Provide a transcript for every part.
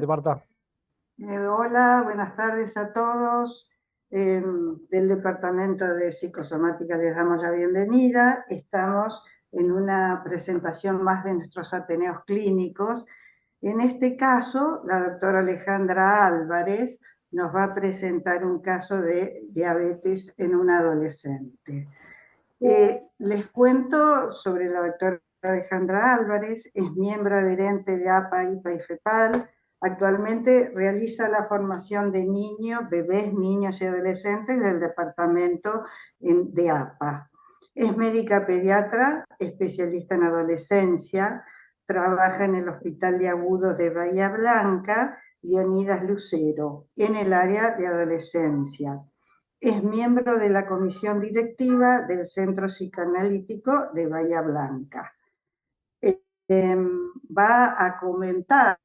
Marta. Hola, buenas tardes a todos. Del Departamento de Psicosomática les damos la bienvenida. Estamos en una presentación más de nuestros ateneos clínicos. En este caso, la doctora Alejandra Álvarez nos va a presentar un caso de diabetes en un adolescente. Les cuento sobre la doctora Alejandra Álvarez, es miembro adherente de APA, IPA y FEPAL. Actualmente realiza la formación de niños, bebés, niños y adolescentes del departamento de APA. Es médica pediatra, especialista en adolescencia, trabaja en el Hospital de Agudos de Bahía Blanca, Leonidas Lucero, en el área de adolescencia. Es miembro de la comisión directiva del Centro Psicoanalítico de Bahía Blanca. Va a comentar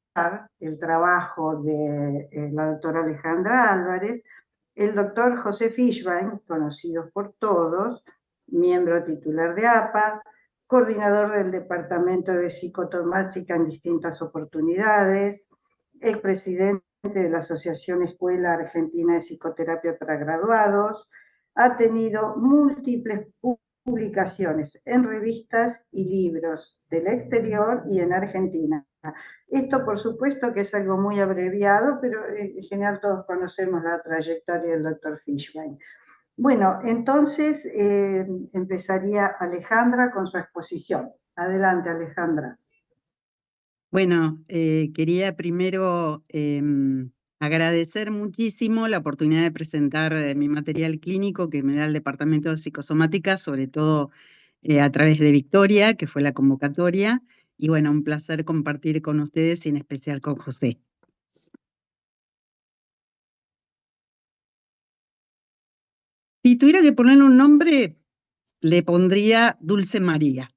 el trabajo de la doctora Alejandra Álvarez, el doctor José Fishbein, conocido por todos, miembro titular de APA, coordinador del Departamento de Psicosomática en distintas oportunidades, expresidente de la Asociación Escuela Argentina de Psicoterapia para Graduados, ha tenido múltiples publicaciones en revistas y libros del exterior y en Argentina. Esto, por supuesto, que es algo muy abreviado, pero en general todos conocemos la trayectoria del doctor Fishbein. Bueno, entonces empezaría Alejandra con su exposición. Adelante, Alejandra. Bueno, quería primero agradecer muchísimo la oportunidad de presentar mi material clínico que me da el Departamento de Psicosomática, sobre todo a través de Victoria, que fue la convocatoria, y bueno, un placer compartir con ustedes y en especial con José. Si tuviera que ponerle un nombre, le pondría Dulce María.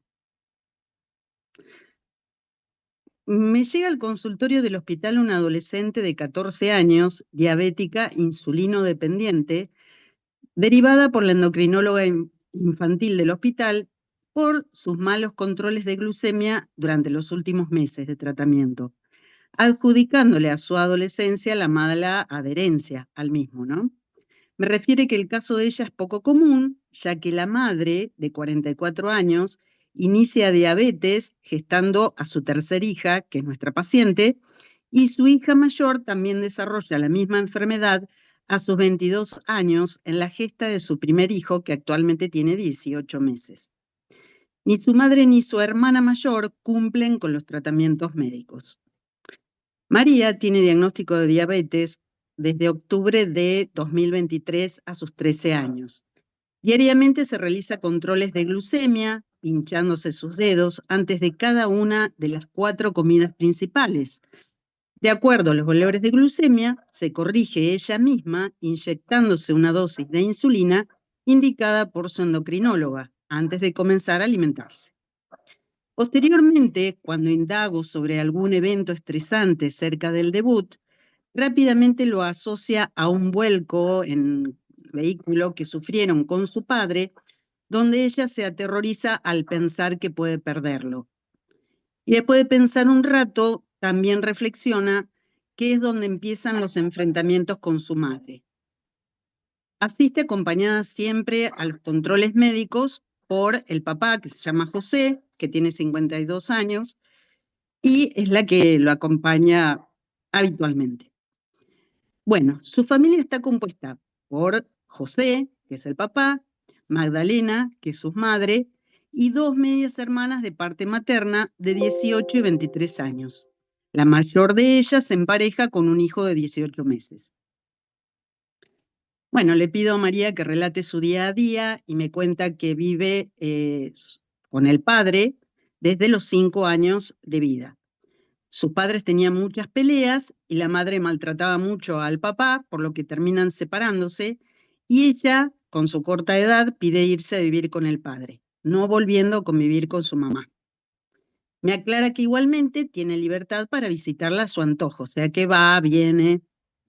Me llega al consultorio del hospital una adolescente de 14 años, diabética, insulino dependiente, derivada por la endocrinóloga infantil del hospital por sus malos controles de glucemia durante los últimos meses de tratamiento, adjudicándole a su adolescencia la mala adherencia al mismo, ¿no? Me refiere que el caso de ella es poco común, ya que la madre, de 44 años, inicia diabetes gestando a su tercer hija, que es nuestra paciente, y su hija mayor también desarrolla la misma enfermedad a sus 22 años en la gesta de su primer hijo, que actualmente tiene 18 meses. Ni su madre ni su hermana mayor cumplen con los tratamientos médicos. María tiene diagnóstico de diabetes desde octubre de 2023 a sus 13 años. Diariamente se realiza controles de glucemia, pinchándose sus dedos antes de cada una de las 4 comidas principales. De acuerdo a los valores de glucemia, se corrige ella misma inyectándose una dosis de insulina indicada por su endocrinóloga antes de comenzar a alimentarse. Posteriormente, cuando indago sobre algún evento estresante cerca del debut, rápidamente lo asocia a un vuelco en vehículo que sufrieron con su padre, donde ella se aterroriza al pensar que puede perderlo. Y después de pensar un rato, también reflexiona que es donde empiezan los enfrentamientos con su madre. Asiste acompañada siempre a los controles médicos por el papá, que se llama José, que tiene 52 años, y es la que lo acompaña habitualmente. Bueno, su familia está compuesta por José, que es el papá, Magdalena, que es su madre, y 2 medias hermanas de parte materna de 18 y 23 años. La mayor de ellas se empareja con un hijo de 18 meses. Bueno, le pido a María que relate su día a día y me cuenta que vive con el padre desde los 5 años de vida. Sus padres tenían muchas peleas y la madre maltrataba mucho al papá, por lo que terminan separándose, y ella, con su corta edad, pide irse a vivir con el padre, no volviendo a convivir con su mamá. Me aclara que igualmente tiene libertad para visitarla a su antojo, o sea que va, viene,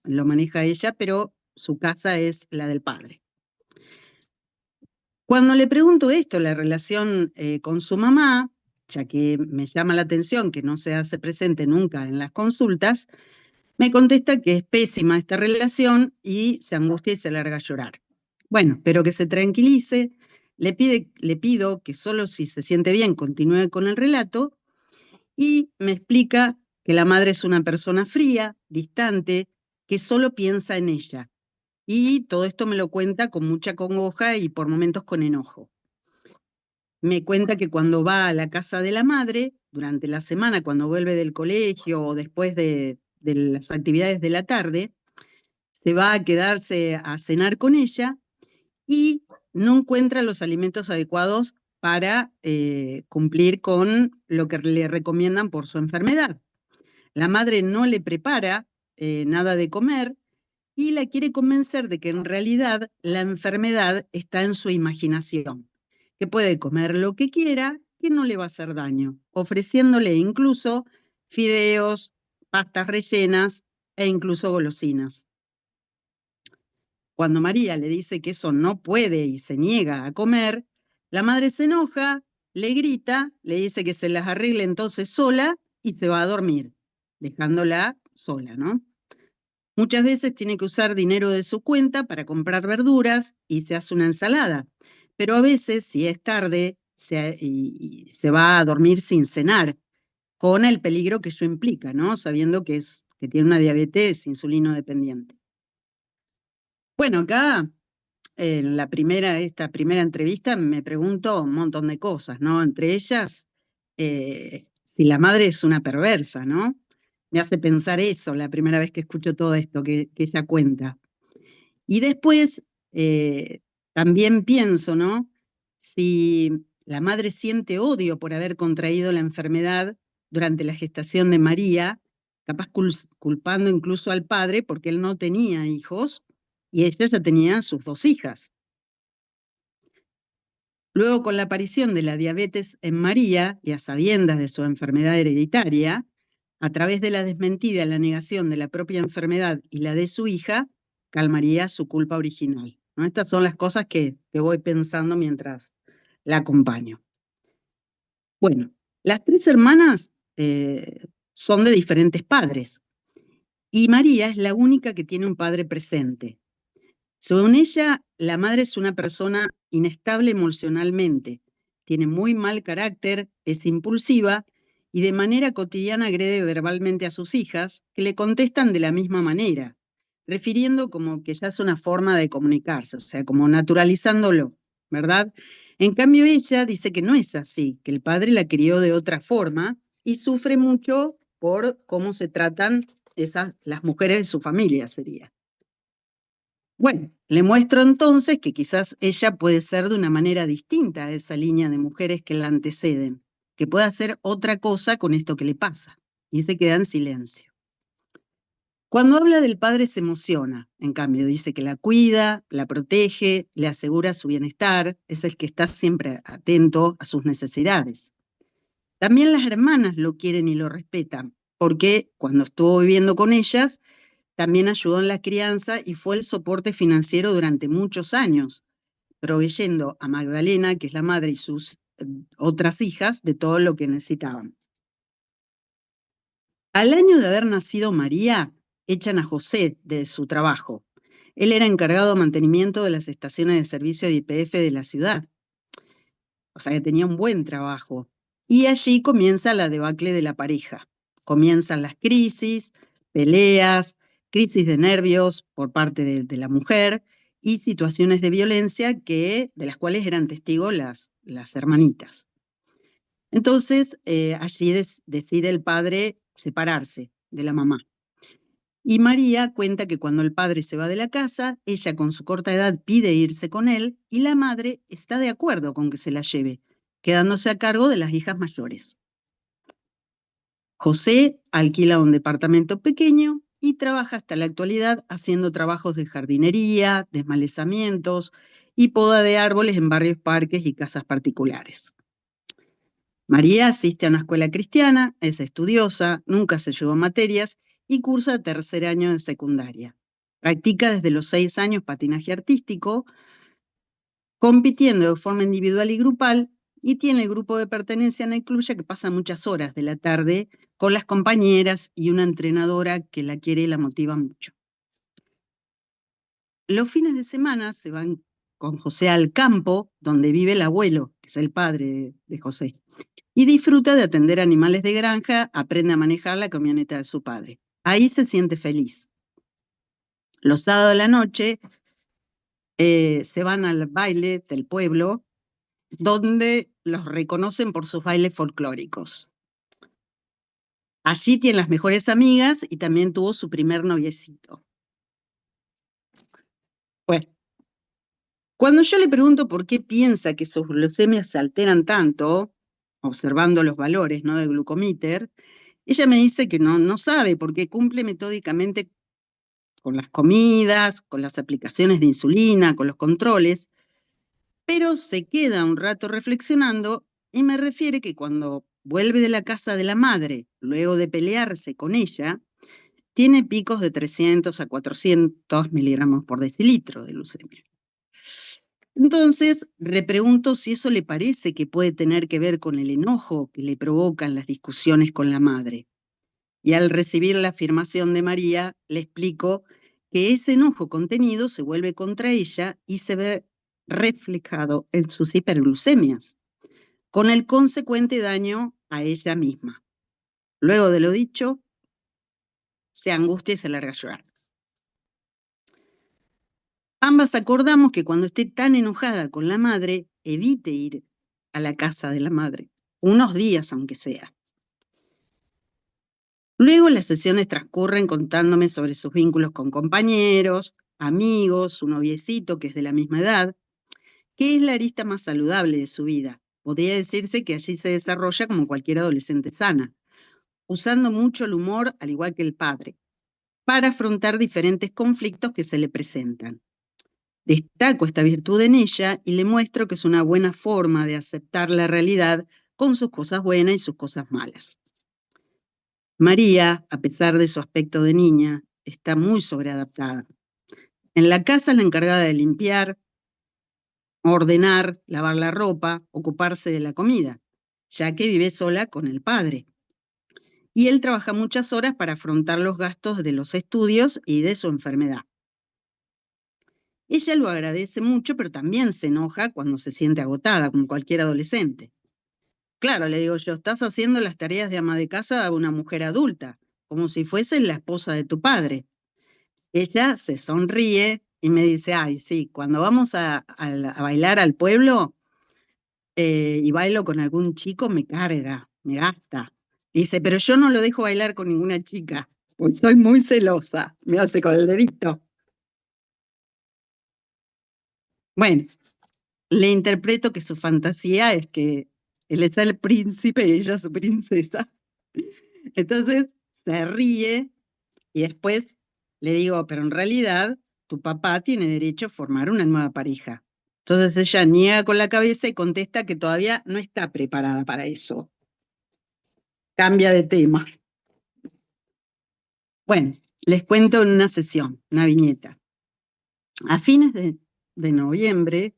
lo maneja ella, pero su casa es la del padre. Cuando le pregunto esto, la relación con su mamá, ya que me llama la atención que no se hace presente nunca en las consultas, Me contesta que es pésima esta relación y se angustia y se larga a llorar. Bueno, espero que se tranquilice. Le pido que solo si se siente bien continúe con el relato y me explica que la madre es una persona fría, distante, que solo piensa en ella. Y todo esto me lo cuenta con mucha congoja y por momentos con enojo. Me cuenta que cuando va a la casa de la madre, durante la semana, cuando vuelve del colegio o después de las actividades de la tarde, se va a quedarse a cenar con ella y no encuentra los alimentos adecuados para cumplir con lo que le recomiendan por su enfermedad. La madre no le prepara nada de comer y la quiere convencer de que en realidad la enfermedad está en su imaginación, que puede comer lo que quiera, que no le va a hacer daño, ofreciéndole incluso fideos, pastas rellenas e incluso golosinas. Cuando María le dice que eso no puede y se niega a comer, la madre se enoja, le grita, le dice que se las arregle entonces sola y se va a dormir, dejándola sola, ¿no? Muchas veces tiene que usar dinero de su cuenta para comprar verduras y se hace una ensalada, pero a veces, si es tarde, y se va a dormir sin cenar, con el peligro que eso implica, ¿no? Sabiendo que tiene una diabetes insulino dependiente. Bueno, acá en esta primera entrevista me pregunto un montón de cosas, ¿no? Entre ellas, si la madre es una perversa, ¿no? Me hace pensar eso la primera vez que escucho todo esto que ella cuenta. Y después también pienso, ¿no? Si la madre siente odio por haber contraído la enfermedad durante la gestación de María, capaz culpando incluso al padre porque él no tenía hijos y ella ya tenía sus 2 hijas. Luego, con la aparición de la diabetes en María y a sabiendas de su enfermedad hereditaria, a través de la desmentida y la negación de la propia enfermedad y la de su hija, calmaría su culpa original, ¿no? Estas son las cosas que voy pensando mientras la acompaño. Bueno, las 3 hermanas son de diferentes padres y María es la única que tiene un padre presente. Según ella, la madre es una persona inestable emocionalmente, tiene muy mal carácter, es impulsiva y de manera cotidiana agrede verbalmente a sus hijas, que le contestan de la misma manera, refiriendo como que ya es una forma de comunicarse, o sea, como naturalizándolo, ¿verdad? En cambio, ella dice que no es así, que el padre la crió de otra forma y sufre mucho por cómo se tratan las mujeres de su familia, sería. Bueno, le muestro entonces que quizás ella puede ser de una manera distinta a esa línea de mujeres que la anteceden, que puede hacer otra cosa con esto que le pasa, y se queda en silencio. Cuando habla del padre se emociona, en cambio dice que la cuida, la protege, le asegura su bienestar, es el que está siempre atento a sus necesidades. También las hermanas lo quieren y lo respetan, porque cuando estuvo viviendo con ellas, también ayudó en la crianza y fue el soporte financiero durante muchos años, proveyendo a Magdalena, que es la madre, y sus otras hijas de todo lo que necesitaban. Al año de haber nacido María, echan a José de su trabajo. Él era encargado de mantenimiento de las estaciones de servicio de YPF de la ciudad, o sea que tenía un buen trabajo. Y allí comienza la debacle de la pareja. Comienzan las crisis, peleas, crisis de nervios por parte de la mujer y situaciones de violencia de las cuales eran testigos las hermanitas. Entonces, allí decide el padre separarse de la mamá. Y María cuenta que cuando el padre se va de la casa, ella con su corta edad pide irse con él y la madre está de acuerdo con que se la lleve, quedándose a cargo de las hijas mayores. José alquila un departamento pequeño y trabaja hasta la actualidad haciendo trabajos de jardinería, desmalezamientos y poda de árboles en varios parques y casas particulares. María asiste a una escuela cristiana, es estudiosa, nunca se llevó materias y cursa 3er año de secundaria. Practica desde los 6 años patinaje artístico, compitiendo de forma individual y grupal y tiene el grupo de pertenencia en el club, ya que pasa muchas horas de la tarde con las compañeras y una entrenadora que la quiere y la motiva mucho. Los fines de semana se van con José al campo, donde vive el abuelo, que es el padre de José, y disfruta de atender animales de granja, aprende a manejar la camioneta de su padre. Ahí se siente feliz. Los sábados de la noche se van al baile del pueblo, donde los reconocen por sus bailes folclóricos. Allí tiene las mejores amigas y también tuvo su primer noviecito. Bueno, cuando yo le pregunto por qué piensa que sus glucemias se alteran tanto, observando los valores, ¿no?, del glucomíter, ella me dice que no sabe, porque cumple metódicamente con las comidas, con las aplicaciones de insulina, con los controles, pero se queda un rato reflexionando y me refiere que cuando vuelve de la casa de la madre, luego de pelearse con ella, tiene picos de 300 a 400 miligramos por decilitro de glucemia. Entonces, le pregunto si eso le parece que puede tener que ver con el enojo que le provocan las discusiones con la madre. Y al recibir la afirmación de María, le explico que ese enojo contenido se vuelve contra ella y se ve reflejado en sus hiperglucemias, con el consecuente daño a ella misma. Luego de lo dicho, se angustia y se larga a llorar. Ambas acordamos que cuando esté tan enojada con la madre, evite ir a la casa de la madre, unos días aunque sea. Luego las sesiones transcurren contándome sobre sus vínculos con compañeros, amigos, su noviecito que es de la misma edad, que es la arista más saludable de su vida. Podría decirse que allí se desarrolla como cualquier adolescente sana, usando mucho el humor al igual que el padre, para afrontar diferentes conflictos que se le presentan. Destaco esta virtud en ella y le muestro que es una buena forma de aceptar la realidad con sus cosas buenas y sus cosas malas. María, a pesar de su aspecto de niña, está muy sobreadaptada. En la casa es la encargada de limpiar, ordenar, lavar la ropa, ocuparse de la comida, ya que vive sola con el padre. Y él trabaja muchas horas para afrontar los gastos de los estudios y de su enfermedad. Ella lo agradece mucho, pero también se enoja cuando se siente agotada, como cualquier adolescente. Claro, le digo yo, estás haciendo las tareas de ama de casa a una mujer adulta, como si fuese la esposa de tu padre. Ella se sonríe y me dice, ay, sí, cuando vamos a bailar al pueblo y bailo con algún chico, me carga, me gasta. Dice, pero yo no lo dejo bailar con ninguna chica, porque soy muy celosa. Me hace con el dedito. Bueno, le interpreto que su fantasía es que él es el príncipe y ella su princesa. Entonces se ríe y después le digo, pero en realidad tu papá tiene derecho a formar una nueva pareja. Entonces ella niega con la cabeza y contesta que todavía no está preparada para eso. Cambia de tema. Bueno, les cuento en una sesión, una viñeta. A fines de noviembre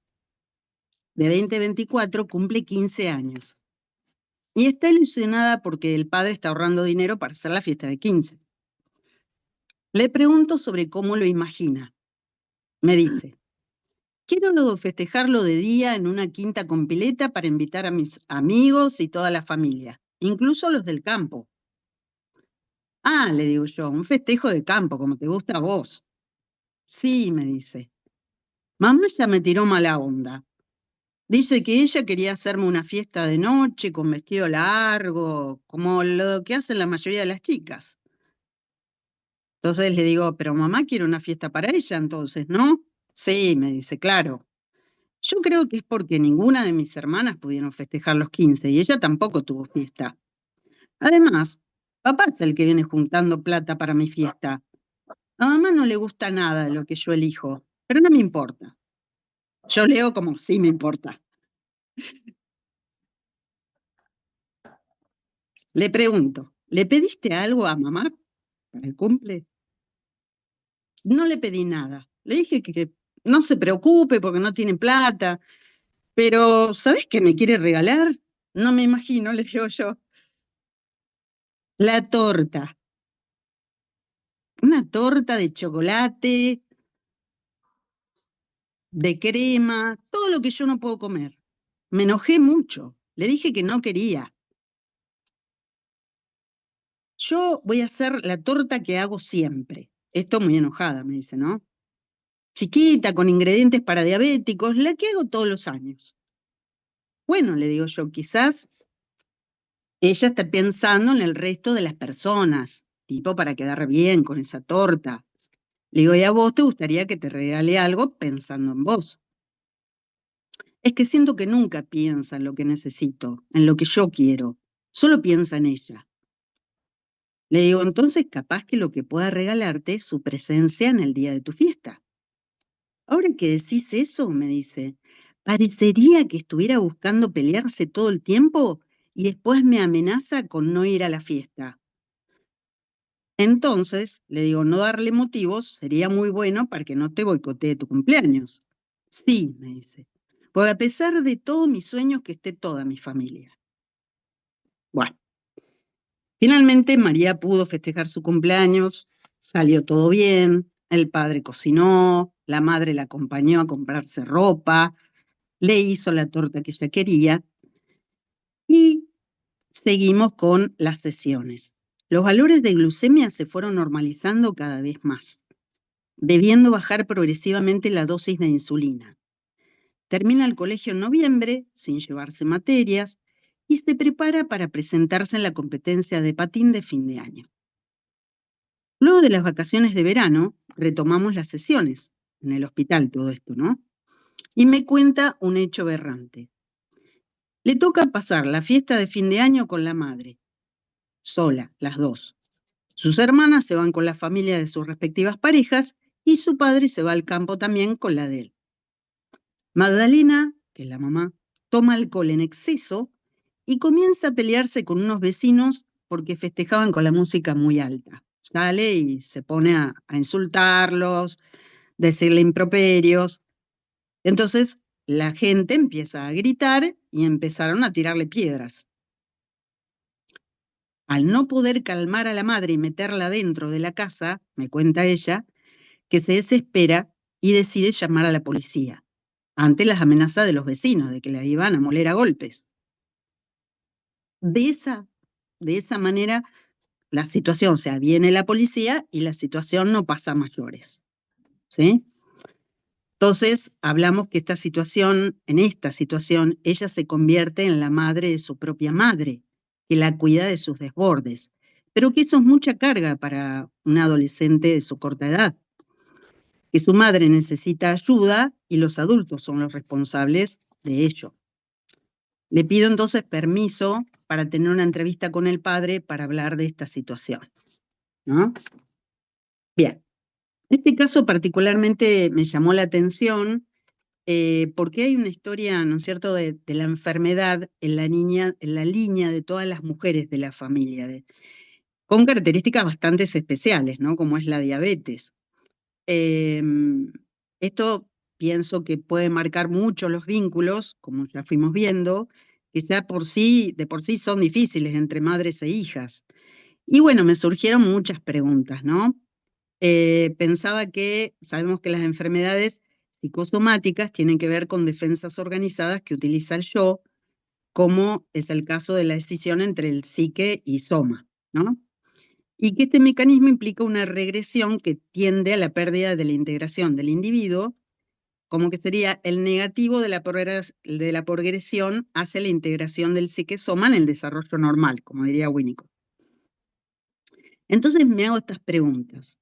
de 2024 cumple 15 años. Y está ilusionada porque el padre está ahorrando dinero para hacer la fiesta de 15. Le pregunto sobre cómo lo imagina. Me dice, quiero festejarlo de día en una quinta con pileta para invitar a mis amigos y toda la familia, incluso los del campo. Ah, le digo yo, un festejo de campo, como te gusta a vos. Sí, me dice. Mamá ya me tiró mala onda. Dice que ella quería hacerme una fiesta de noche con vestido largo, como lo que hacen la mayoría de las chicas. Entonces le digo, pero mamá quiere una fiesta para ella entonces, ¿no? Sí, me dice, claro. Yo creo que es porque ninguna de mis hermanas pudieron festejar los 15 y ella tampoco tuvo fiesta. Además, papá es el que viene juntando plata para mi fiesta. A mamá no le gusta nada de lo que yo elijo, pero no me importa. Yo leo como sí me importa. Le pregunto, ¿le pediste algo a mamá para el cumple? No le pedí nada. Le dije que no se preocupe porque no tiene plata. Pero, ¿sabes qué me quiere regalar? No me imagino, le digo yo. La torta. Una torta de chocolate, de crema, todo lo que yo no puedo comer. Me enojé mucho. Le dije que no quería. Yo voy a hacer la torta que hago siempre. Esto muy enojada, me dice, ¿no? Chiquita, con ingredientes para diabéticos, la que hago todos los años. Bueno, le digo yo, quizás ella está pensando en el resto de las personas, tipo para quedar bien con esa torta. Le digo, ¿y a vos te gustaría que te regale algo pensando en vos? Es que siento que nunca piensa en lo que necesito, en lo que yo quiero, solo piensa en ella. Le digo, entonces capaz que lo que pueda regalarte es su presencia en el día de tu fiesta. Ahora que decís eso, me dice, parecería que estuviera buscando pelearse todo el tiempo y después me amenaza con no ir a la fiesta. Entonces, le digo, no darle motivos sería muy bueno para que no te boicotee tu cumpleaños. Sí, me dice, porque a pesar de todo mis sueños que esté toda mi familia. Bueno, finalmente María pudo festejar su cumpleaños, salió todo bien, el padre cocinó, la madre la acompañó a comprarse ropa, le hizo la torta que ella quería y seguimos con las sesiones. Los valores de glucemia se fueron normalizando cada vez más, debiendo bajar progresivamente la dosis de insulina. Termina el colegio en noviembre, sin llevarse materias, y se prepara para presentarse en la competencia de patín de fin de año. Luego de las vacaciones de verano, retomamos las sesiones, en el hospital todo esto, ¿no? Y me cuenta un hecho aberrante. Le toca pasar la fiesta de fin de año con la madre, sola, las dos. Sus hermanas se van con la familia de sus respectivas parejas y su padre se va al campo también con la de él. Magdalena, que es la mamá, toma alcohol en exceso y comienza a pelearse con unos vecinos porque festejaban con la música muy alta. Sale y se pone a insultarlos, decirle improperios. Entonces la gente empieza a gritar y empezaron a tirarle piedras. Al no poder calmar a la madre y meterla dentro de la casa, me cuenta ella, que se desespera y decide llamar a la policía, ante las amenazas de los vecinos de que la iban a moler a golpes. De esa, de esa manera, la situación, o sea, viene la policía y la situación no pasa a mayores. ¿Sí? Entonces, hablamos que en esta situación, ella se convierte en la madre de su propia madre, que la cuida de sus desbordes, pero que eso es mucha carga para un adolescente de su corta edad, que su madre necesita ayuda y los adultos son los responsables de ello. Le pido entonces permiso para tener una entrevista con el padre para hablar de esta situación, ¿no? Bien, este caso particularmente me llamó la atención porque hay una historia, ¿no es cierto?, de la enfermedad en la niña, en la línea de todas las mujeres de la familia, con características bastante especiales, ¿no? Como es la diabetes. Esto pienso que puede marcar mucho los vínculos, como ya fuimos viendo, que ya de por sí son difíciles entre madres e hijas. Y bueno, me surgieron muchas preguntas, ¿no? Pensaba que sabemos que las enfermedades psicosomáticas tienen que ver con defensas organizadas que utiliza el yo, como es el caso de la decisión entre el psique y soma, ¿no? Y que este mecanismo implica una regresión que tiende a la pérdida de la integración del individuo, como que sería el negativo de la progresión hacia la integración del psique-soma en el desarrollo normal, como diría Winnicott. Entonces me hago estas preguntas.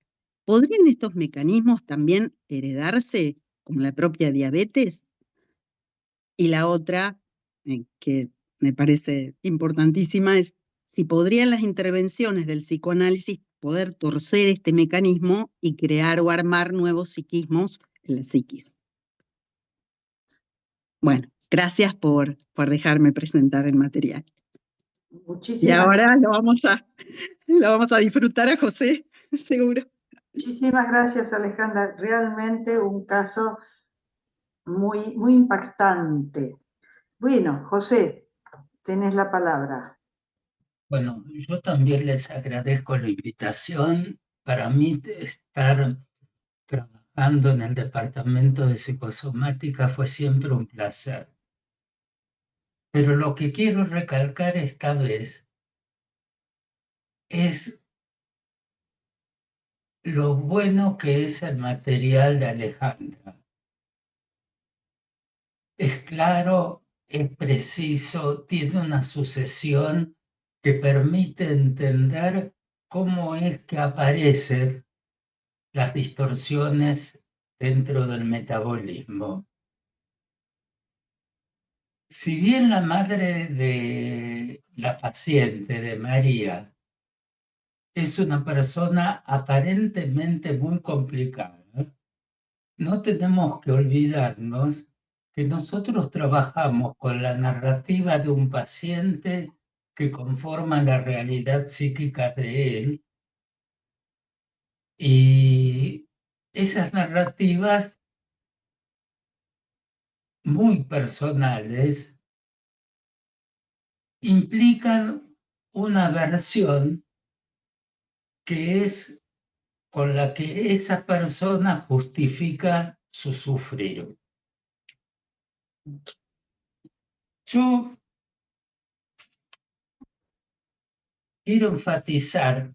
¿Podrían estos mecanismos también heredarse, como la propia diabetes? Y la otra, que me parece importantísima, es si podrían las intervenciones del psicoanálisis poder torcer este mecanismo y crear o armar nuevos psiquismos en la psiquis. Bueno, gracias por dejarme presentar el material. Y Muchísimas, ahora lo vamos a disfrutar a José, seguro. muchísimas gracias, Alejandra. Realmente un caso muy, muy impactante. Bueno, José, tenés la palabra. Bueno, yo también les agradezco la invitación. Para mí estar trabajando en el departamento de psicosomática fue siempre un placer. Pero lo que quiero recalcar esta vez es lo bueno que es el material de Alejandra. Es claro, es preciso, tiene una sucesión que permite entender cómo es que aparecen las distorsiones dentro del metabolismo. Si bien la madre de la paciente, de María, es una persona aparentemente muy complicada, no tenemos que olvidarnos que nosotros trabajamos con la narrativa de un paciente que conforma la realidad psíquica de él, y esas narrativas muy personales implican una versión que es con la que esa persona justifica su sufrir. Yo quiero enfatizar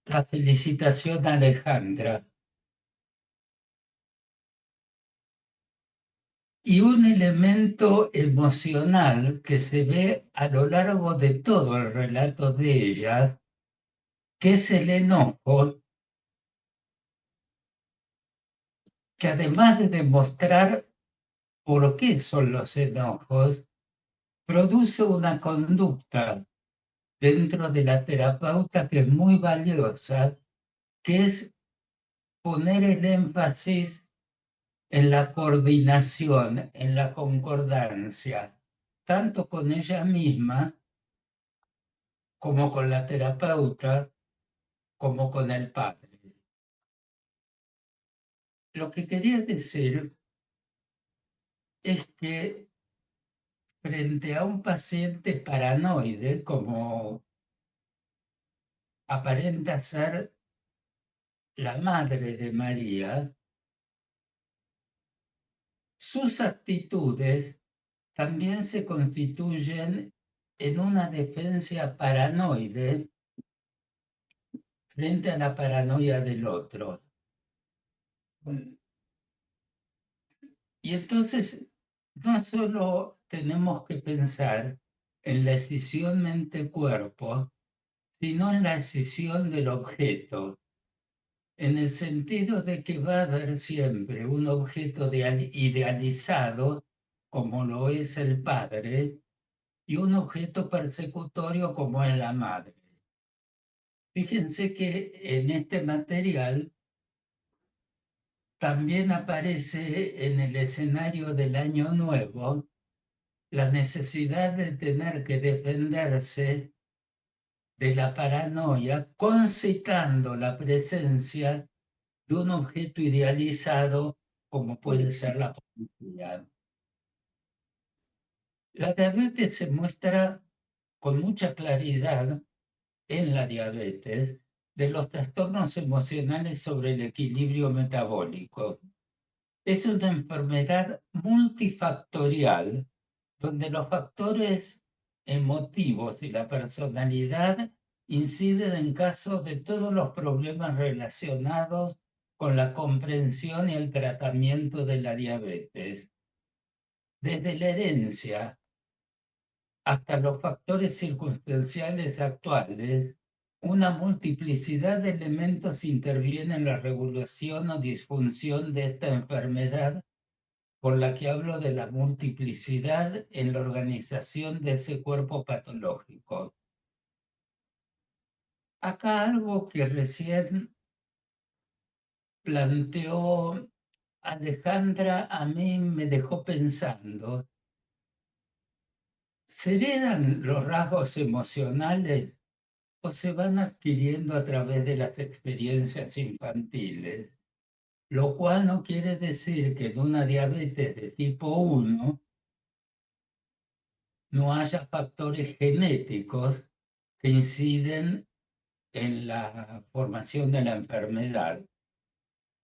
la felicitación a Alejandra y un elemento emocional que se ve a lo largo de todo el relato de ella, que es el enojo, que además de demostrar por qué son los enojos, produce una conducta dentro de la terapeuta que es muy valiosa, que es poner el énfasis en la coordinación, en la concordancia, tanto con ella misma como con la terapeuta, como con el padre. Lo que quería decir es que frente a un paciente paranoide, como aparenta ser la madre de María, sus actitudes también se constituyen en una defensa paranoide frente a la paranoia del otro. Y entonces, no solo tenemos que pensar en la escisión mente-cuerpo, sino en la escisión del objeto, en el sentido de que va a haber siempre un objeto idealizado, como lo es el padre, y un objeto persecutorio como es la madre. Fíjense que en este material también aparece en el escenario del Año Nuevo la necesidad de tener que defenderse de la paranoia, concitando la presencia de un objeto idealizado como puede ser la policía. La diabetes se muestra con mucha claridad en la diabetes de los trastornos emocionales sobre el equilibrio metabólico. Es una enfermedad multifactorial donde los factores emotivos y la personalidad inciden en caso de todos los problemas relacionados con la comprensión y el tratamiento de la diabetes. Desde la herencia hasta los factores circunstanciales actuales, una multiplicidad de elementos interviene en la regulación o disfunción de esta enfermedad, por la que hablo de la multiplicidad en la organización de ese cuerpo patológico. Acá algo que recién planteó Alejandra a mí me dejó pensando. ¿Se heredan los rasgos emocionales o se van adquiriendo a través de las experiencias infantiles? Lo cual no quiere decir que en una diabetes de tipo 1 no haya factores genéticos que inciden en la formación de la enfermedad.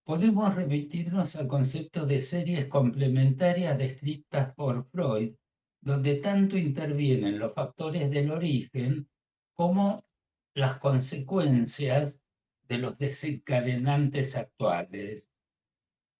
Podemos remitirnos al concepto de series complementarias descritas por Freud, donde tanto intervienen los factores del origen como las consecuencias de los desencadenantes actuales.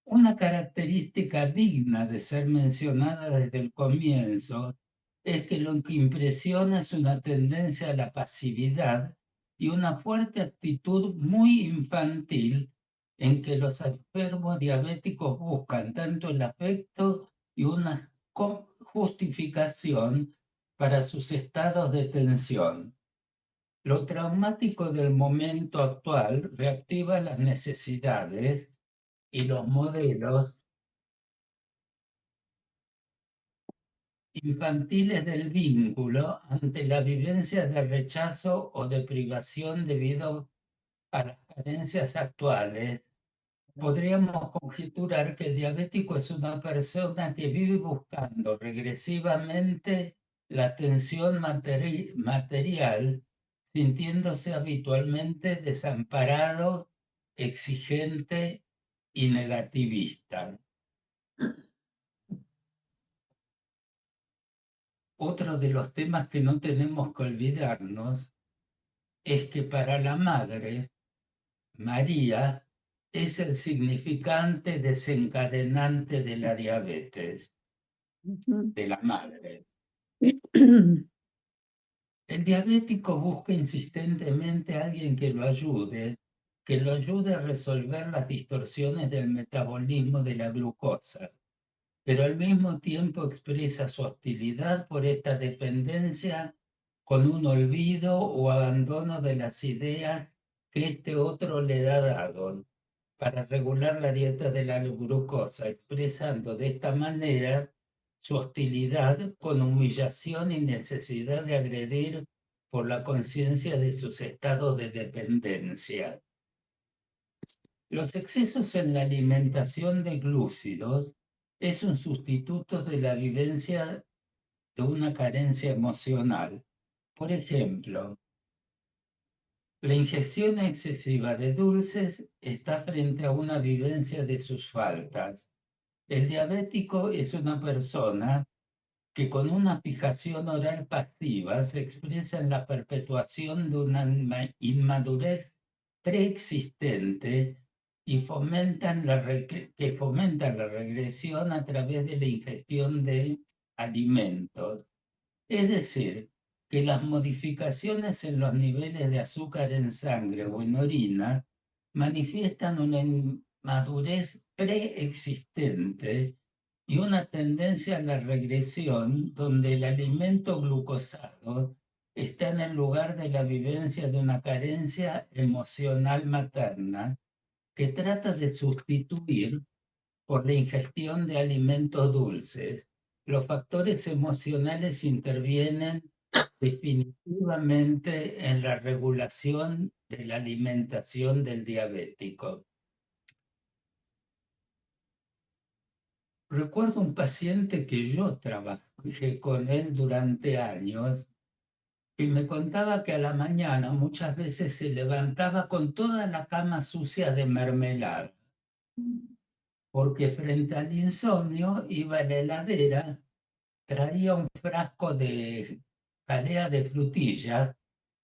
Una característica digna de ser mencionada desde el comienzo es que lo que impresiona es una tendencia a la pasividad y una fuerte actitud muy infantil en que los enfermos diabéticos buscan tanto el afecto y una justificación para sus estados de tensión. Lo traumático del momento actual reactiva las necesidades y los modelos infantiles del vínculo ante la vivencia de rechazo o de privación debido a las carencias actuales. Podríamos conjeturar que el diabético es una persona que vive buscando regresivamente la atención material, sintiéndose habitualmente desamparado, exigente y negativista. Otro de los temas que no tenemos que olvidarnos es que para la madre, María es el significante desencadenante de la diabetes, de la madre. El diabético busca insistentemente a alguien que lo ayude a resolver las distorsiones del metabolismo de la glucosa, pero al mismo tiempo expresa su hostilidad por esta dependencia con un olvido o abandono de las ideas que este otro le ha dado para regular la dieta de la glucosa, expresando de esta manera su hostilidad con humillación y necesidad de agredir por la conciencia de sus estados de dependencia. Los excesos en la alimentación de glúcidos es un sustituto de la vivencia de una carencia emocional. Por ejemplo, la ingestión excesiva de dulces está frente a una vivencia de sus faltas. El diabético es una persona que con una fijación oral pasiva se expresa en la perpetuación de una inmadurez preexistente y fomentan que fomentan la regresión a través de la ingestión de alimentos. Es decir, que las modificaciones en los niveles de azúcar en sangre o en orina manifiestan una inmadurez preexistente y una tendencia a la regresión donde el alimento glucosado está en el lugar de la vivencia de una carencia emocional materna que trata de sustituir por la ingestión de alimentos dulces. Los factores emocionales intervienen definitivamente en la regulación de la alimentación del diabético. Recuerdo un paciente que yo trabajé con él durante años y me contaba que a la mañana muchas veces se levantaba con toda la cama sucia de mermelada, porque frente al insomnio iba a la heladera, traía un frasco de jalea de frutilla,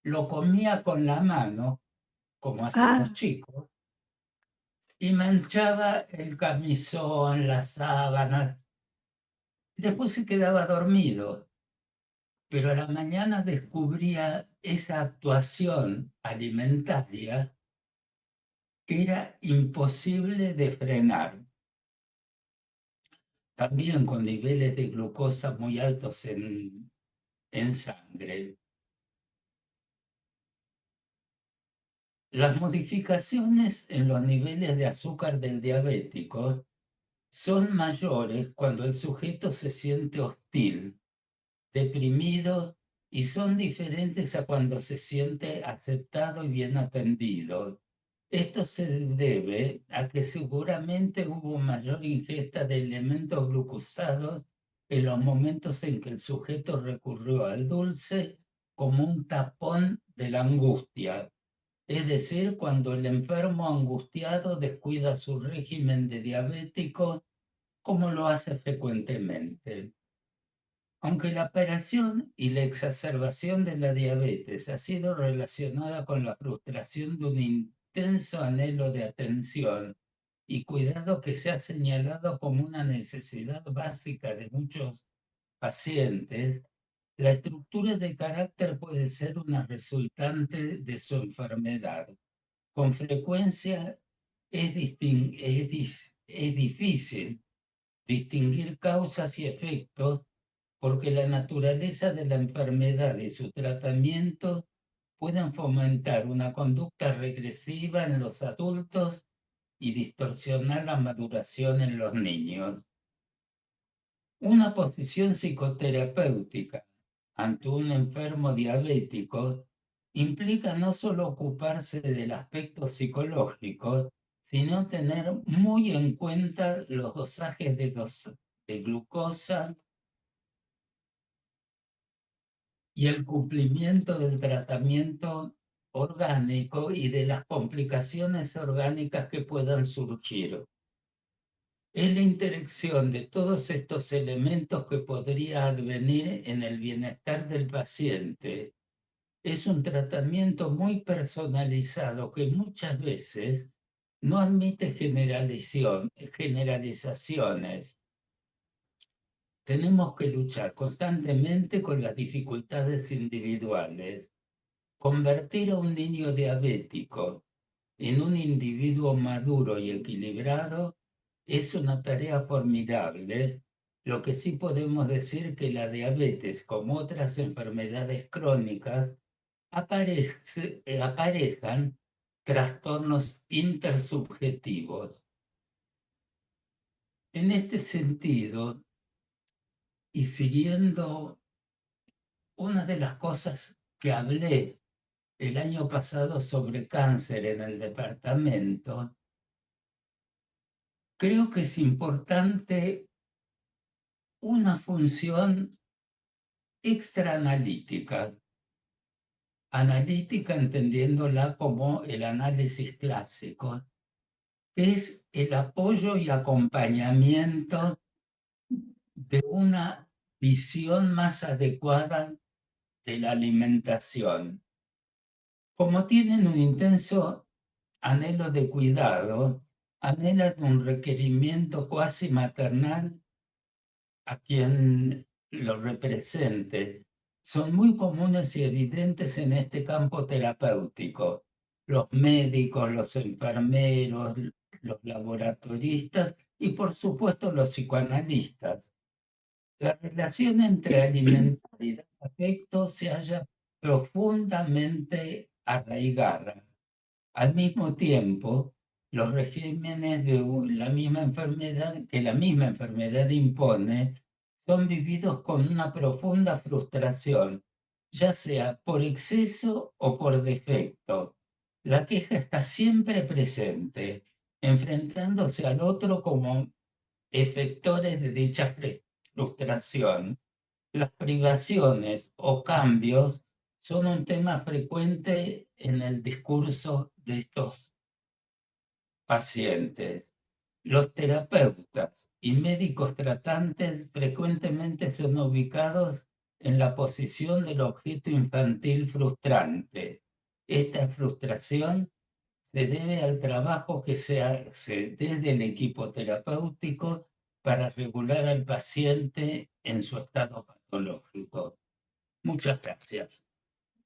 lo comía con la mano, como hacen los chicos, y manchaba el camisón, las sábanas. Después se quedaba dormido, pero a la mañana descubría esa actuación alimentaria que era imposible de frenar. También con niveles de glucosa muy altos en sangre. Las modificaciones en los niveles de azúcar del diabético son mayores cuando el sujeto se siente hostil, deprimido, y son diferentes a cuando se siente aceptado y bien atendido. Esto se debe a que seguramente hubo mayor ingesta de elementos glucosados en los momentos en que el sujeto recurrió al dulce como un tapón de la angustia, es decir, cuando el enfermo angustiado descuida su régimen de diabético, como lo hace frecuentemente. Aunque la aparición y la exacerbación de la diabetes ha sido relacionada con la frustración de un intenso anhelo de atención y cuidado que se ha señalado como una necesidad básica de muchos pacientes, la estructura de carácter puede ser una resultante de su enfermedad. Con frecuencia es difícil distinguir causas y efectos porque la naturaleza de la enfermedad y su tratamiento pueden fomentar una conducta regresiva en los adultos y distorsionar la maduración en los niños. Una posición psicoterapéutica ante un enfermo diabético implica no solo ocuparse del aspecto psicológico, sino tener muy en cuenta los dosajes de glucosa y el cumplimiento del tratamiento orgánico y de las complicaciones orgánicas que puedan surgir. Es la interacción de todos estos elementos que podría advenir en el bienestar del paciente. Es un tratamiento muy personalizado que muchas veces no admite generalizaciones. Tenemos que luchar constantemente con las dificultades individuales. Convertir a un niño diabético en un individuo maduro y equilibrado es una tarea formidable. Lo que sí podemos decir que la diabetes, como otras enfermedades crónicas, aparejan trastornos intersubjetivos. En este sentido, y siguiendo una de las cosas que hablé el año pasado sobre cáncer en el departamento, creo que es importante una función extraanalítica, analítica entendiéndola como el análisis clásico, que es el apoyo y acompañamiento de una visión más adecuada de la alimentación. Como tienen un intenso anhelo de cuidado, anhelan un requerimiento cuasi maternal a quien lo represente. Son muy comunes y evidentes en este campo terapéutico. Los médicos, los enfermeros, los laboratoristas y por supuesto los psicoanalistas. La relación entre alimentariedad y afecto se halla profundamente arraigada. Al mismo tiempo, los regímenes de la misma enfermedad impone son vividos con una profunda frustración, ya sea por exceso o por defecto. La queja está siempre presente, enfrentándose al otro como efectores de dicha frustración. Las privaciones o cambios son un tema frecuente en el discurso de estos pacientes. Los terapeutas y médicos tratantes frecuentemente son ubicados en la posición del objeto infantil frustrante. Esta frustración se debe al trabajo que se hace desde el equipo terapéutico para regular al paciente en su estado patológico. Muchas gracias.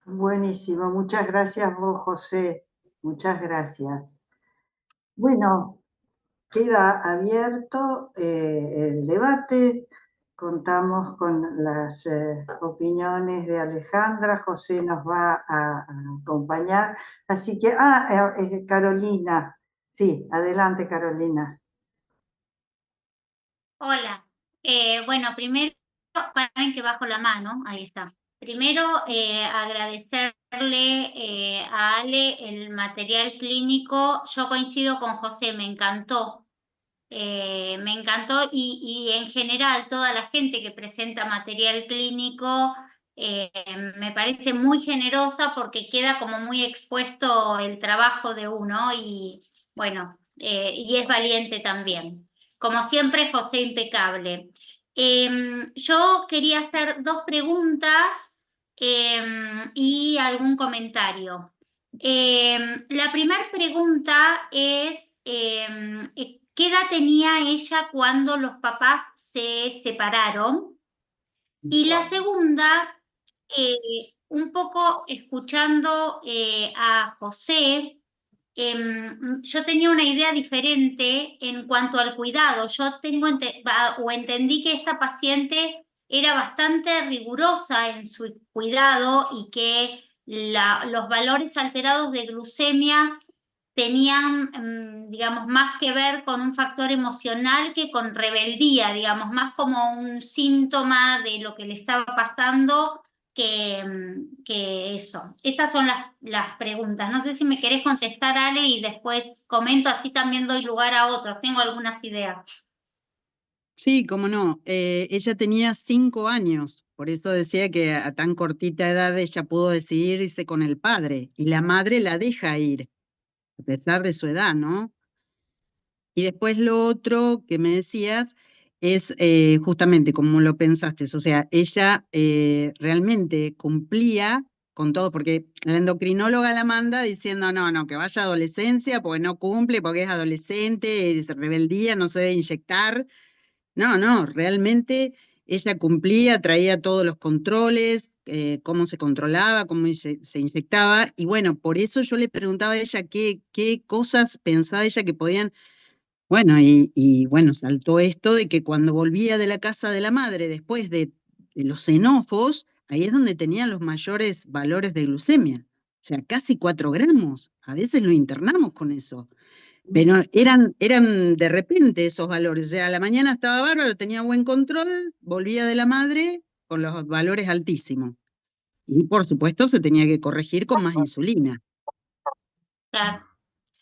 Buenísimo, muchas gracias vos, José. Muchas gracias. Bueno, queda abierto el debate. Contamos con las opiniones de Alejandra. José nos va a acompañar. Así que, Carolina. Sí, adelante, Carolina. Hola. Bueno, primero, paren que bajo la mano, ahí está. Primero, agradecerle a Ale el material clínico. Yo coincido con José, me encantó. Me encantó y en general toda la gente que presenta material clínico me parece muy generosa porque queda como muy expuesto el trabajo de uno y bueno, y es valiente también. Como siempre, José impecable. Yo quería hacer 2 preguntas y algún comentario. La primera pregunta es, ¿qué edad tenía ella cuando los papás se separaron? Y la segunda, un poco escuchando a José, yo tenía una idea diferente en cuanto al cuidado. Yo entendí que esta paciente era bastante rigurosa en su cuidado y que los valores alterados de glucemias tenían, digamos, más que ver con un factor emocional que con rebeldía, digamos, más como un síntoma de lo que le estaba pasando que eso. Esas son las preguntas. No sé si me querés contestar, Ale, y después comento, así también doy lugar a otros. Tengo algunas ideas. Sí, cómo no. Ella tenía 5 años, por eso decía que a tan cortita edad ella pudo decidir irse con el padre y la madre la deja ir, a pesar de su edad, ¿no? Y después lo otro que me decías es justamente como lo pensaste, o sea, ella realmente cumplía con todo, porque la endocrinóloga la manda diciendo, no, que vaya a adolescencia, porque no cumple, porque es adolescente, es rebeldía, no se debe inyectar. No, realmente ella cumplía, traía todos los controles, cómo se controlaba, cómo se inyectaba, y bueno, por eso yo le preguntaba a ella qué cosas pensaba ella que podían, bueno, y bueno, saltó esto de que cuando volvía de la casa de la madre, después de los enojos, ahí es donde tenía los mayores valores de glucemia, o sea, casi 4 gramos, a veces lo internamos con eso. Pero eran de repente esos valores. O sea, a la mañana estaba bárbaro, tenía buen control, volvía de la madre con los valores altísimos. Y por supuesto se tenía que corregir con más insulina. Claro.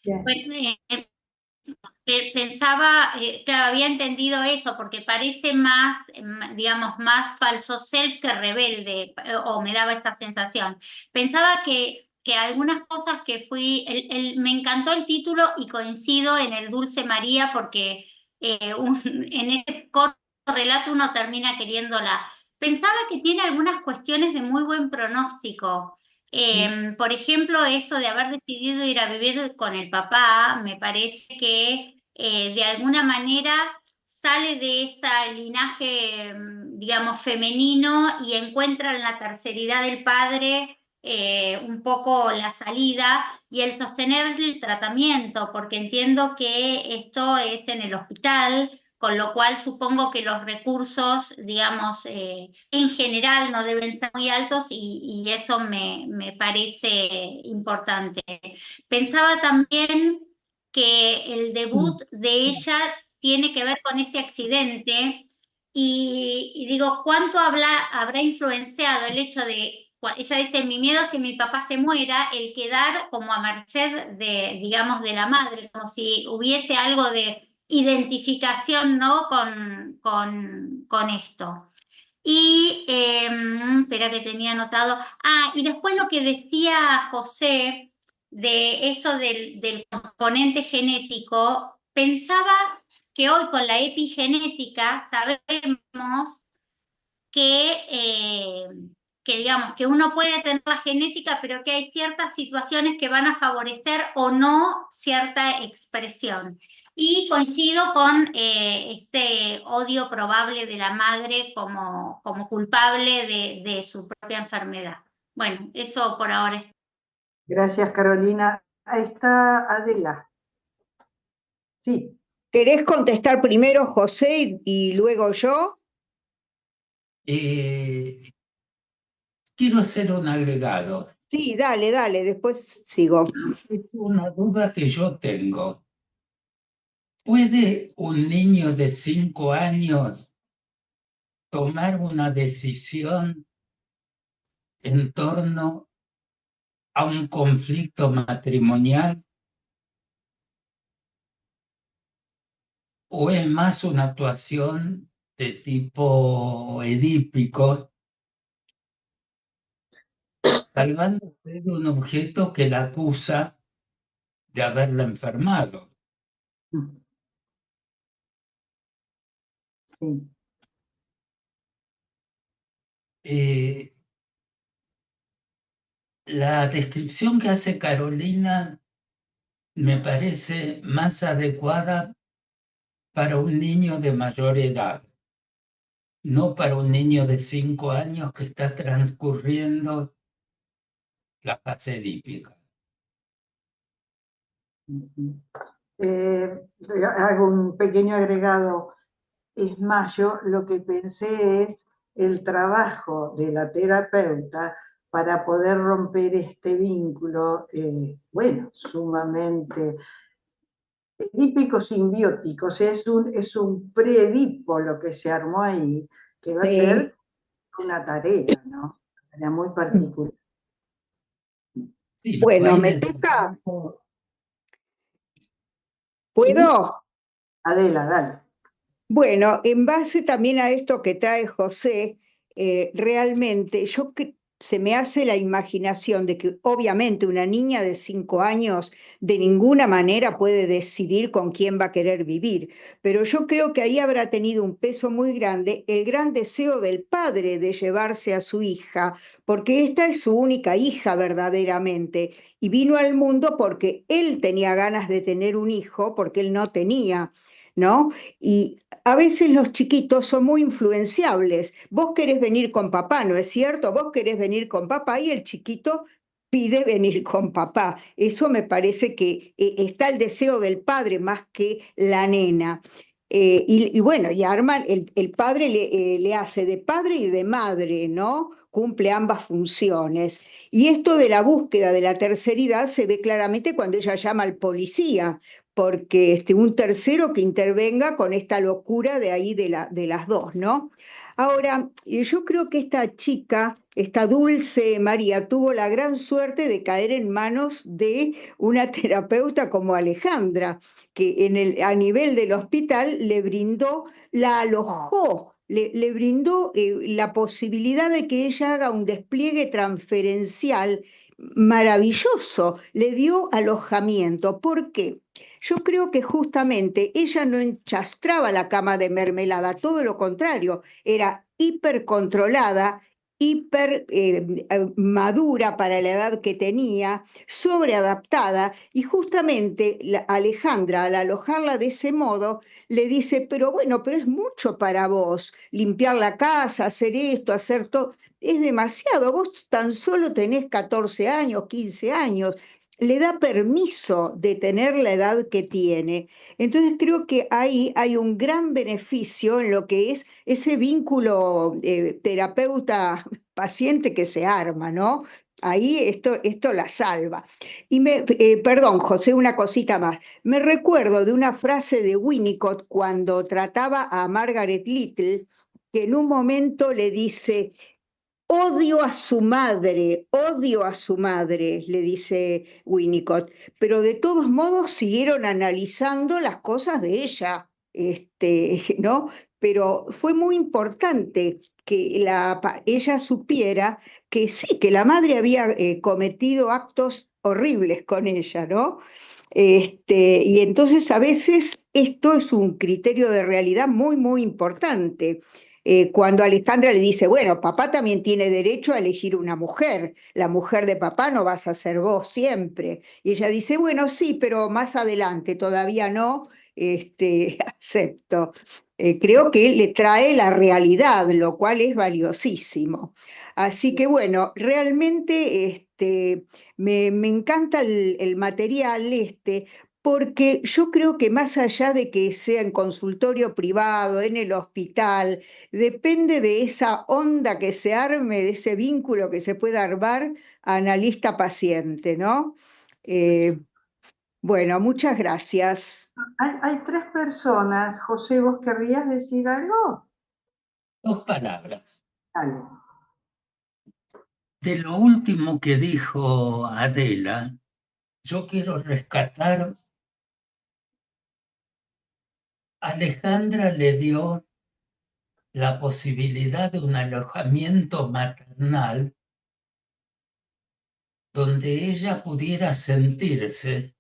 Bien. Bueno, pensaba, claro, había entendido eso, porque parece más, digamos, más falso self que rebelde, o me daba esa sensación. Pensaba que algunas cosas que me encantó el título y coincido en el Dulce María, porque en este corto relato uno termina queriéndola. Pensaba que tiene algunas cuestiones de muy buen pronóstico. Por ejemplo, esto de haber decidido ir a vivir con el papá, me parece que de alguna manera sale de ese linaje, digamos, femenino y encuentra en la terceridad del padre un poco la salida y el sostener el tratamiento, porque entiendo que esto es en el hospital, con lo cual supongo que los recursos, digamos, en general no deben ser muy altos y eso me parece importante. Pensaba también que el debut de ella tiene que ver con este accidente y digo, ¿cuánto habrá influenciado el hecho de, ella dice, mi miedo es que mi papá se muera, el quedar como a merced de, digamos, de la madre, como si hubiese algo de identificación, ¿no? Con esto. Y, espera que tenía anotado. Y después lo que decía José de esto del componente genético, pensaba que hoy con la epigenética sabemos que digamos que uno puede tener la genética, pero que hay ciertas situaciones que van a favorecer o no cierta expresión. Y coincido con este odio probable de la madre como culpable de su propia enfermedad. Bueno, eso por ahora. Gracias, Carolina. Ahí está Adela. Sí. ¿Querés contestar primero, José, y luego yo? Quiero hacer un agregado. Sí, dale, después sigo. Es una duda que yo tengo. ¿Puede un niño de 5 años tomar una decisión en torno a un conflicto matrimonial? o es más una actuación de tipo edípico, salvándose de un objeto que la acusa de haberla enfermado. Sí. La descripción que hace Carolina me parece más adecuada para un niño de mayor edad, no para un niño de 5 años que está transcurriendo la fase edípica. Hago un pequeño agregado. Es más, yo lo que pensé es el trabajo de la terapeuta para poder romper este vínculo, bueno, sumamente edípico simbiótico, o sea, es un preedipo lo que se armó ahí, que va a Sí. ser una tarea, ¿no? Una tarea muy particular. Sí, Bueno, hay me de toca. trabajo. ¿Puedo? Adela, dale. Bueno, en base también a esto que trae José, realmente se me hace la imaginación de que obviamente una niña de 5 años de ninguna manera puede decidir con quién va a querer vivir, pero yo creo que ahí habrá tenido un peso muy grande el gran deseo del padre de llevarse a su hija, porque esta es su única hija verdaderamente, y vino al mundo porque él tenía ganas de tener un hijo, porque él no tenía, ¿no? Y a veces los chiquitos son muy influenciables. Vos querés venir con papá, ¿no es cierto? Vos querés venir con papá y el chiquito pide venir con papá. Eso me parece que está el deseo del padre más que la nena. Y bueno, y arman, el padre le hace de padre y de madre, ¿no? Cumple ambas funciones. Y esto de la búsqueda de la terceridad se ve claramente cuando ella llama al policía, porque un tercero que intervenga con esta locura de ahí de las dos, ¿no? Ahora, yo creo que esta chica, esta Dulce María, tuvo la gran suerte de caer en manos de una terapeuta como Alejandra, que a nivel del hospital le brindó, la alojó, le brindó la posibilidad de que ella haga un despliegue transferencial maravilloso, le dio alojamiento. ¿Por qué? Yo creo que justamente ella no enchastraba la cama de mermelada, todo lo contrario, era hipercontrolada, hiper madura para la edad que tenía, sobreadaptada, y justamente Alejandra, al alojarla de ese modo, le dice, pero bueno, pero es mucho para vos, limpiar la casa, hacer esto, hacer todo, es demasiado, vos tan solo tenés 14 años, 15 años, le da permiso de tener la edad que tiene. Entonces creo que ahí hay un gran beneficio en lo que es ese vínculo terapeuta-paciente que se arma, ¿no? Ahí esto la salva. Y perdón, José, una cosita más. Me recuerdo de una frase de Winnicott cuando trataba a Margaret Little, que en un momento le dice, odio a su madre, le dice Winnicott, pero de todos modos siguieron analizando las cosas de ella, ¿no? Pero fue muy importante que ella supiera que sí, que la madre había cometido actos horribles con ella, ¿no? Y entonces a veces esto es un criterio de realidad muy, muy importante. Cuando Alejandra le dice, bueno, papá también tiene derecho a elegir una mujer, la mujer de papá no vas a ser vos siempre. Y ella dice, bueno, sí, pero más adelante, todavía no, acepto. Creo que le trae la realidad, lo cual es valiosísimo. Así que bueno, realmente me encanta el material porque yo creo que más allá de que sea en consultorio privado, en el hospital, depende de esa onda que se arme, de ese vínculo que se pueda armar analista-paciente, ¿no? Bueno, muchas gracias. Hay tres personas. José, ¿vos querrías decir algo? 2 palabras. Dale. De lo último que dijo Adela, yo quiero rescatar Alejandra le dio la posibilidad de un alojamiento maternal donde ella pudiera sentirse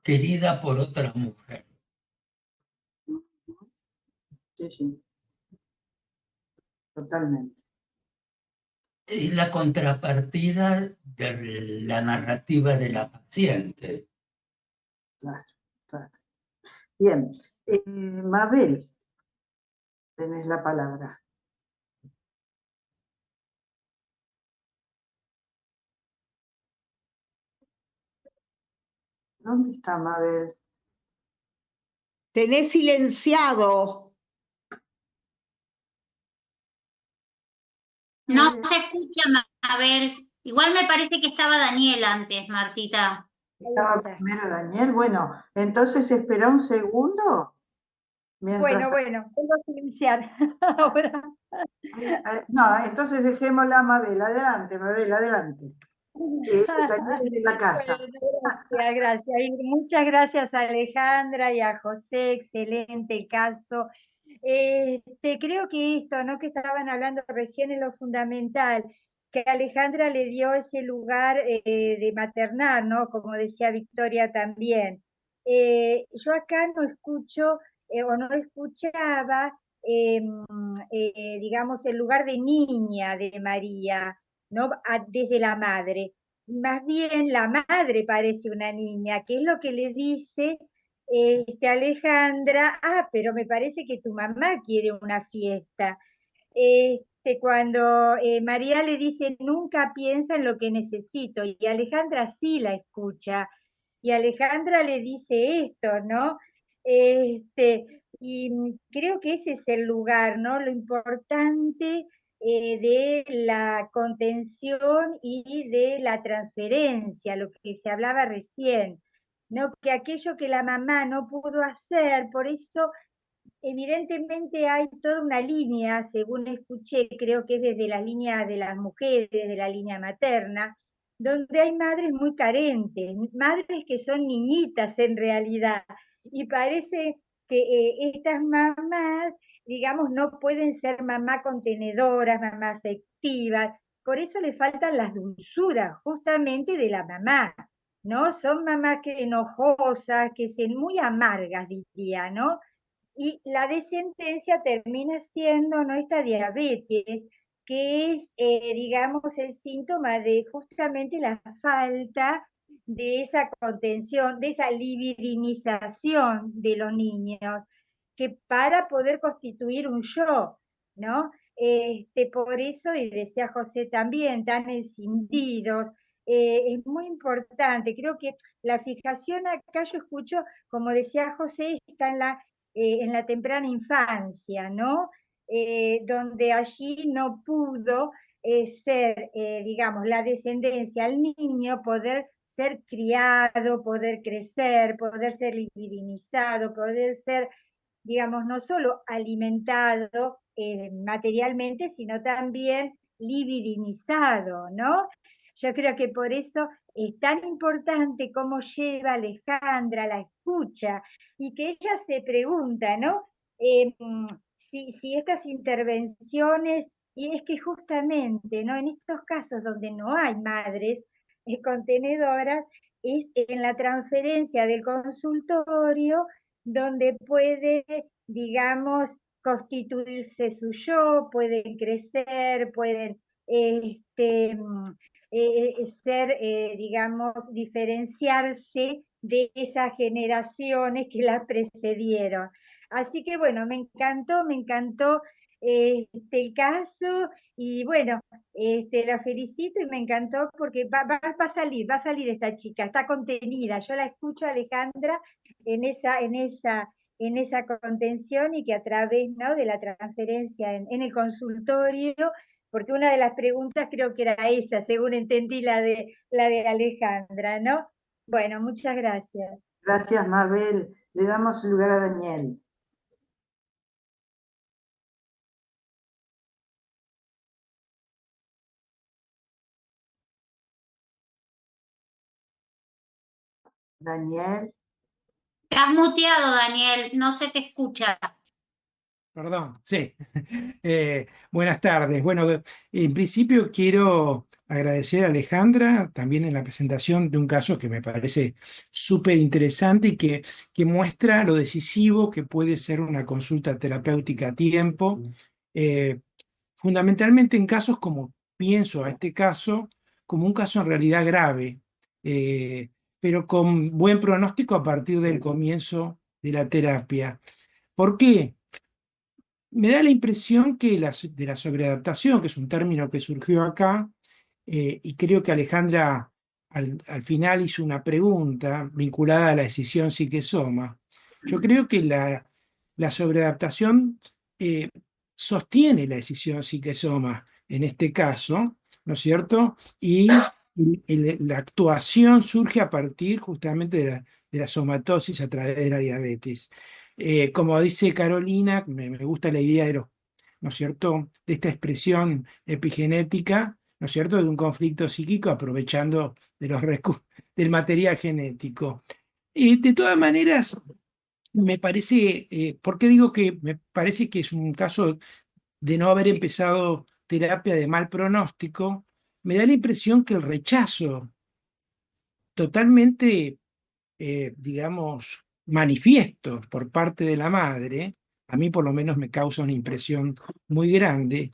querida por otra mujer. Sí, sí. Totalmente. Es la contrapartida de la narrativa de la paciente. Claro, claro. Bien. Mabel, tenés la palabra. ¿Dónde está Mabel? Tenés silenciado. No se escucha, Mabel. Igual me parece que estaba Daniel antes, Martita. Estaba primero Daniel. Bueno, entonces espera un segundo. Mientras... Bueno, vuelvo a silenciar ahora. No, entonces dejémosla a Mabel. Adelante, Mabel, adelante. Daniel es de la casa. Bueno, gracias. Y muchas gracias a Alejandra y a José, excelente el caso. Creo que esto, ¿no? Que estaban hablando recién es lo fundamental, que Alejandra le dio ese lugar de maternar, ¿no? Como decía Victoria también. Yo acá no escucho o no escuchaba, digamos, el lugar de niña de María, ¿no? Desde la madre. Más bien la madre parece una niña, que es lo que le dice Alejandra, pero me parece que tu mamá quiere una fiesta. Cuando María le dice, nunca piensa en lo que necesito, y Alejandra sí la escucha, y Alejandra le dice esto, ¿no? Y creo que ese es el lugar, ¿no? Lo importante de la contención y de la transferencia, lo que se hablaba recién, ¿no? Que aquello que la mamá no pudo hacer, por eso evidentemente hay toda una línea, según escuché, creo que es desde la línea de las mujeres, de la línea materna, donde hay madres muy carentes, madres que son niñitas en realidad, y parece que estas mamás, digamos, no pueden ser mamá contenedoras, mamá afectivas, por eso le faltan las dulzuras justamente de la mamá, ¿no? Son mamás que enojosas, que son muy amargas, diría, ¿no? Y la descendencia termina siendo ¿no? esta diabetes, que es, digamos, el síntoma de justamente la falta de esa contención, de esa libidinización de los niños, que para poder constituir un yo, ¿no? Por eso, y decía José también, tan escindidos, es muy importante. Creo que la fijación acá, yo escucho, como decía José, está en la temprana infancia, ¿no? Donde allí no pudo ser, digamos, la descendencia al niño, poder ser criado, poder crecer, poder ser libidinizado, poder ser, digamos, no solo alimentado materialmente, sino también libidinizado, ¿no? Yo creo que por eso es tan importante cómo lleva Alejandra la escucha y que ella se pregunta, ¿no? Si estas intervenciones, y es que justamente, ¿no? En estos casos donde no hay madres contenedoras, es en la transferencia del consultorio donde puede, digamos, constituirse su yo, pueden crecer, pueden ser, digamos, diferenciarse de esas generaciones que las precedieron. Así que bueno, me encantó el caso y bueno, la felicito y me encantó porque va a salir esta chica, está contenida. Yo la escucho a Alejandra en esa contención y que a través ¿no? de la transferencia en el consultorio, porque una de las preguntas creo que era esa, según entendí la de Alejandra, ¿no? Bueno, muchas gracias. Gracias, Mabel. Le damos lugar a Daniel. Daniel. Estás muteado, Daniel, no se te escucha. Perdón, sí. Buenas tardes. Bueno, en principio quiero agradecer a Alejandra también en la presentación de un caso que me parece súper interesante y que muestra lo decisivo que puede ser una consulta terapéutica a tiempo, eh, fundamentalmente en casos como, pienso a este caso, como un caso en realidad grave, eh, pero con buen pronóstico a partir del comienzo de la terapia. ¿Por qué? Me da la impresión que de la sobreadaptación, que es un término que surgió acá, y creo que Alejandra al final hizo una pregunta vinculada a la decisión psique-soma. Yo creo que la sobreadaptación sostiene la decisión psique-soma en este caso, ¿no es cierto? Y la actuación surge a partir justamente de la somatosis a través de la diabetes. Como dice Carolina, me gusta la idea de los, ¿no es cierto?, de esta expresión epigenética, ¿no es cierto?, de un conflicto psíquico aprovechando de del material genético. De todas maneras, me parece, ¿por qué digo que me parece que es un caso de no haber empezado terapia de mal pronóstico? Me da la impresión que el rechazo totalmente digamos, manifiesto por parte de la madre, a mí por lo menos me causa una impresión muy grande,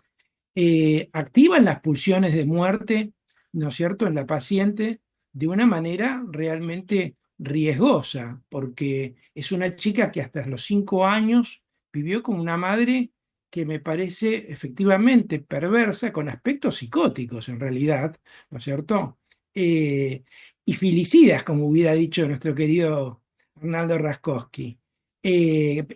activan las pulsiones de muerte, ¿no es cierto?, en la paciente de una manera realmente riesgosa, porque es una chica que hasta los 5 años vivió como una madre que me parece efectivamente perversa, con aspectos psicóticos en realidad, ¿no es cierto? Eh, y filicidas, como hubiera dicho nuestro querido Arnaldo Raskowski.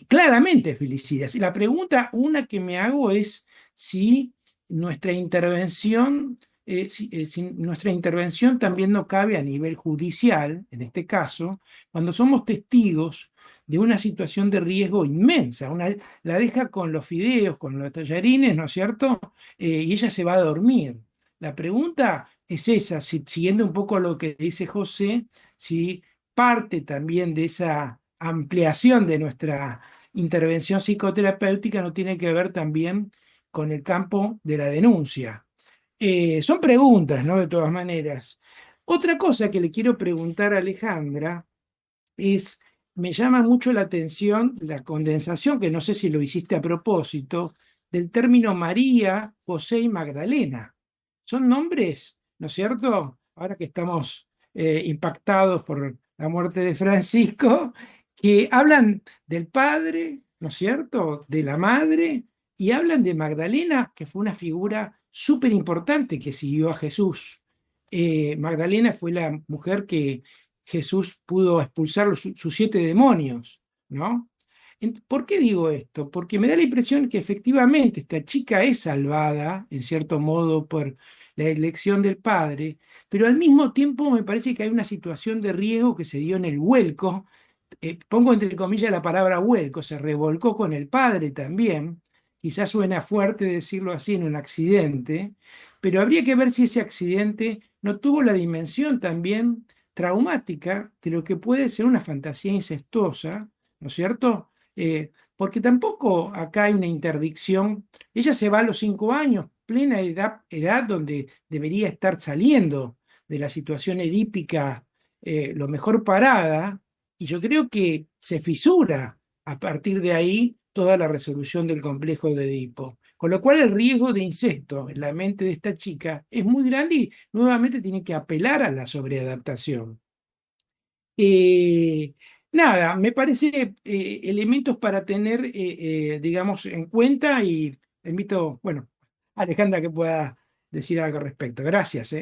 Claramente filicidas. Y la pregunta, una que me hago es si nuestra intervención, si nuestra intervención también no cabe a nivel judicial, en este caso, cuando somos testigos de una situación de riesgo inmensa. La deja con los fideos, con los tallarines, ¿no es cierto? Y ella se va a dormir. La pregunta es esa, siguiendo un poco lo que dice José, si parte también de esa ampliación de nuestra intervención psicoterapéutica no tiene que ver también con el campo de la denuncia. Son preguntas, ¿no? De todas maneras. Otra cosa que le quiero preguntar a Alejandra es, me llama mucho la atención la condensación, que no sé si lo hiciste a propósito, del término María, José y Magdalena. Son nombres, ¿no es cierto? Ahora que estamos impactados por la muerte de Francisco, que hablan del padre, ¿no es cierto?, de la madre, y hablan de Magdalena, que fue una figura súper importante que siguió a Jesús. Magdalena fue la mujer que Jesús pudo expulsar sus 7 demonios, ¿no? ¿Por qué digo esto? Porque me da la impresión que efectivamente esta chica es salvada, en cierto modo, por la elección del padre, pero al mismo tiempo me parece que hay una situación de riesgo que se dio en el vuelco. Pongo entre comillas la palabra vuelco, se revolcó con el padre también. Quizás suena fuerte decirlo así en un accidente, pero habría que ver si ese accidente no tuvo la dimensión también traumática de lo que puede ser una fantasía incestuosa, ¿no es cierto? Porque tampoco acá hay una interdicción. Ella se va a los 5 años, plena edad donde debería estar saliendo de la situación edípica lo mejor parada, y yo creo que se fisura a partir de ahí toda la resolución del complejo de Edipo. Con lo cual el riesgo de incesto en la mente de esta chica es muy grande y nuevamente tiene que apelar a la sobreadaptación. Nada, me parece elementos para tener, digamos, en cuenta, y invito, bueno, a Alejandra que pueda decir algo al respecto. Gracias.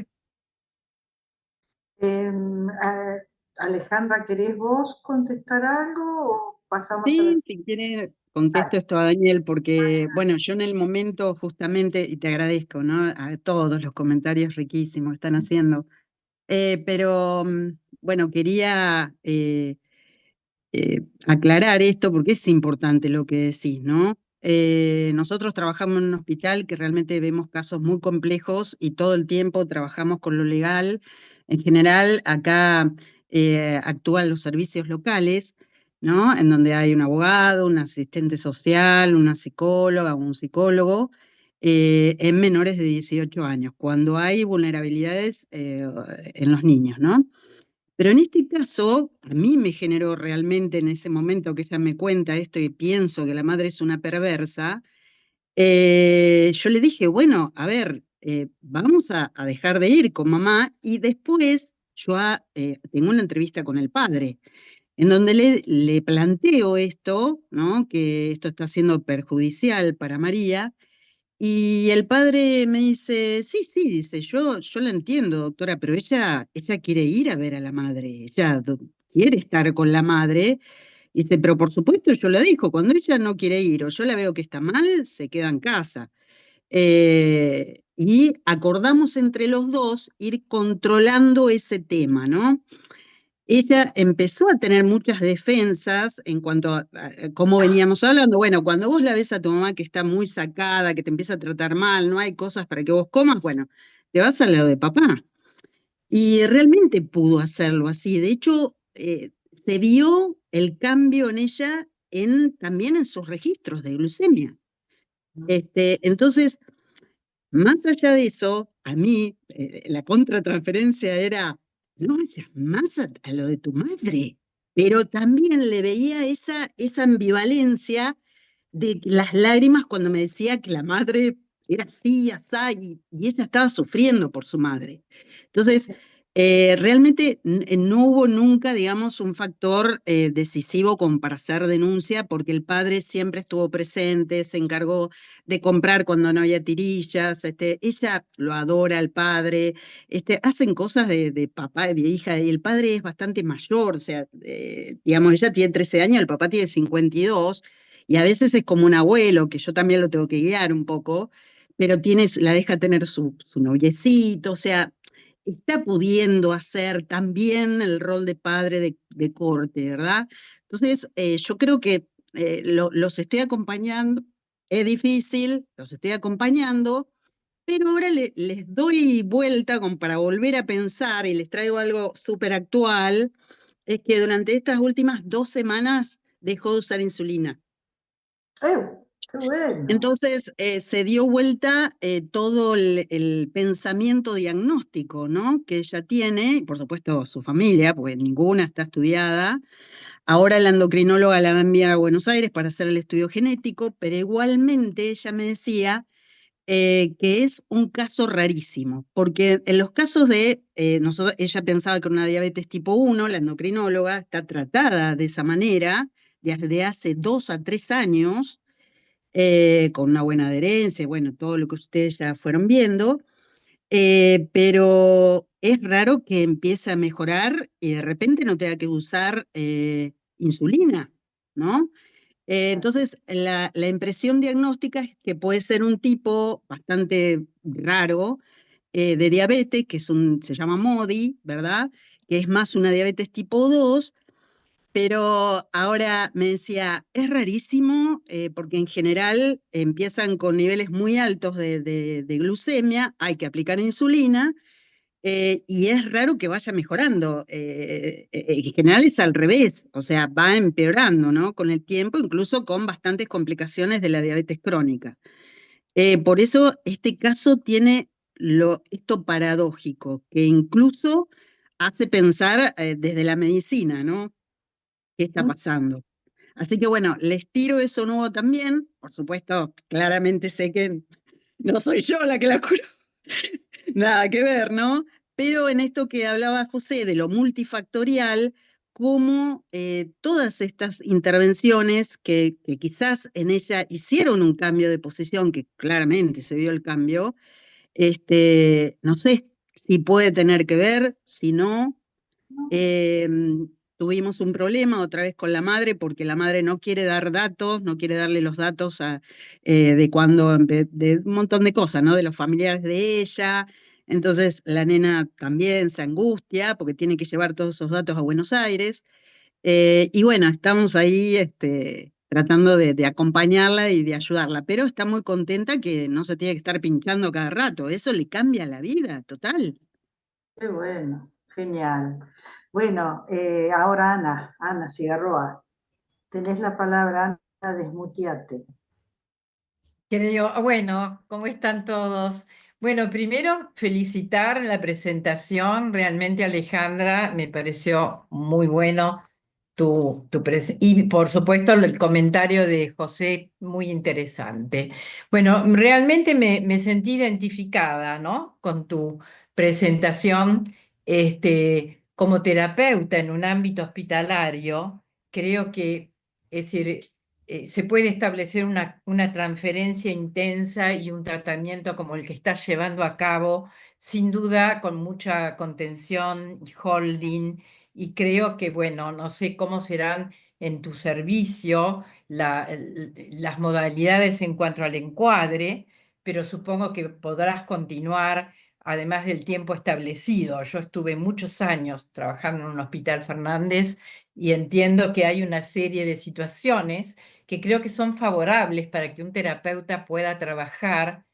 Alejandra, ¿querés vos contestar algo o pasamos a la Sí, si quiere, contesto esto a Daniel, porque, bueno, yo en el momento justamente, y te agradezco, ¿no?, a todos los comentarios riquísimos que están haciendo, pero, bueno, quería aclarar esto porque es importante lo que decís, ¿no? Nosotros trabajamos en un hospital que realmente vemos casos muy complejos y todo el tiempo trabajamos con lo legal. En general, acá actúan los servicios locales, ¿no? En donde hay un abogado, un asistente social, una psicóloga, un psicólogo, en menores de 18 años, cuando hay vulnerabilidades en los niños, ¿no? Pero en este caso, a mí me generó realmente en ese momento que ella me cuenta esto y pienso que la madre es una perversa, yo le dije, bueno, a ver, vamos a dejar de ir con mamá y después yo tengo una entrevista con el padre en donde le planteo esto, ¿no? Que esto está siendo perjudicial para María. Y el padre me dice, sí, sí, dice, yo la entiendo, doctora, pero ella quiere ir a ver a la madre, ella quiere estar con la madre. Dice, pero por supuesto yo le dijo, cuando ella no quiere ir o yo la veo que está mal, se queda en casa. Y acordamos entre los dos ir controlando ese tema, ¿no? Ella empezó a tener muchas defensas en cuanto a cómo veníamos hablando. Bueno, cuando vos la ves a tu mamá que está muy sacada, que te empieza a tratar mal, no hay cosas para que vos comas, bueno, te vas al lado de papá. Y realmente pudo hacerlo así. De hecho, se vio el cambio en ella también en sus registros de glucemia. Entonces, más allá de eso, a mí la contratransferencia era, no vayas más a lo de tu madre, pero también le veía esa ambivalencia de las lágrimas cuando me decía que la madre era así, asá, y ella estaba sufriendo por su madre. Entonces, realmente no hubo nunca, digamos, un factor decisivo como para hacer denuncia, porque el padre siempre estuvo presente, se encargó de comprar cuando no había tirillas, ella lo adora al padre, hacen cosas de papá, de hija, y el padre es bastante mayor, o sea, digamos, ella tiene 13 años, el papá tiene 52, y a veces es como un abuelo, que yo también lo tengo que guiar un poco, pero la deja tener su noviecito, o sea, está pudiendo hacer también el rol de padre de corte, ¿verdad? Entonces, yo creo que los estoy acompañando, es difícil, los estoy acompañando, pero ahora les doy vuelta como para volver a pensar y les traigo algo súper actual, es que durante estas últimas 2 semanas dejó de usar insulina. ¡Qué bueno! Entonces se dio vuelta todo el pensamiento diagnóstico, ¿no? Que ella tiene, y por supuesto su familia, porque ninguna está estudiada. Ahora la endocrinóloga la va a enviar a Buenos Aires para hacer el estudio genético, pero igualmente ella me decía que es un caso rarísimo, porque en los casos de, ella pensaba que era una diabetes tipo 1, la endocrinóloga está tratada de esa manera desde hace 2 a 3 años, con una buena adherencia, bueno, todo lo que ustedes ya fueron viendo, pero es raro que empiece a mejorar y de repente no tenga que usar insulina, ¿no? Entonces, la impresión diagnóstica es que puede ser un tipo bastante raro de diabetes, que se llama MODY, ¿verdad? Que es más una diabetes tipo 2, pero ahora me decía, es rarísimo porque en general empiezan con niveles muy altos de glucemia, hay que aplicar insulina y es raro que vaya mejorando. En general es al revés, o sea, va empeorando, ¿no? Con el tiempo, incluso con bastantes complicaciones de la diabetes crónica. Por eso este caso tiene esto paradójico, que incluso hace pensar desde la medicina, ¿no? ¿Qué está pasando? Así que bueno, les tiro eso nuevo también. Por supuesto, claramente sé que no soy yo la que la curo. Nada que ver, ¿no? Pero en esto que hablaba José de lo multifactorial, cómo todas estas intervenciones que quizás en ella hicieron un cambio de posición, que claramente se vio el cambio, no sé si puede tener que ver, si no. Tuvimos un problema otra vez con la madre porque la madre no quiere dar datos, no quiere darle los datos de cuando, de un montón de cosas, ¿no? De los familiares de ella. Entonces la nena también se angustia porque tiene que llevar todos esos datos a Buenos Aires. Y bueno, estamos ahí tratando de acompañarla y de ayudarla, pero está muy contenta que no se tiene que estar pinchando cada rato. Eso le cambia la vida, total. ¡Qué bueno! Genial. Bueno, ahora Ana Cigarroa. Tenés la palabra, Ana, desmuteate. Bueno, ¿cómo están todos? Bueno, primero felicitar la presentación. Realmente, Alejandra, me pareció muy bueno y por supuesto el comentario de José, muy interesante. Bueno, realmente me sentí identificada, ¿no? Con tu presentación, como terapeuta en un ámbito hospitalario. Creo que, es decir, se puede establecer una transferencia intensa y un tratamiento como el que estás llevando a cabo, sin duda con mucha contención y holding, y creo que, bueno, no sé cómo serán en tu servicio las modalidades en cuanto al encuadre, pero supongo que podrás continuar además del tiempo establecido. Yo estuve muchos años trabajando en un hospital Fernández y entiendo que hay una serie de situaciones que creo que son favorables para que un terapeuta pueda trabajar,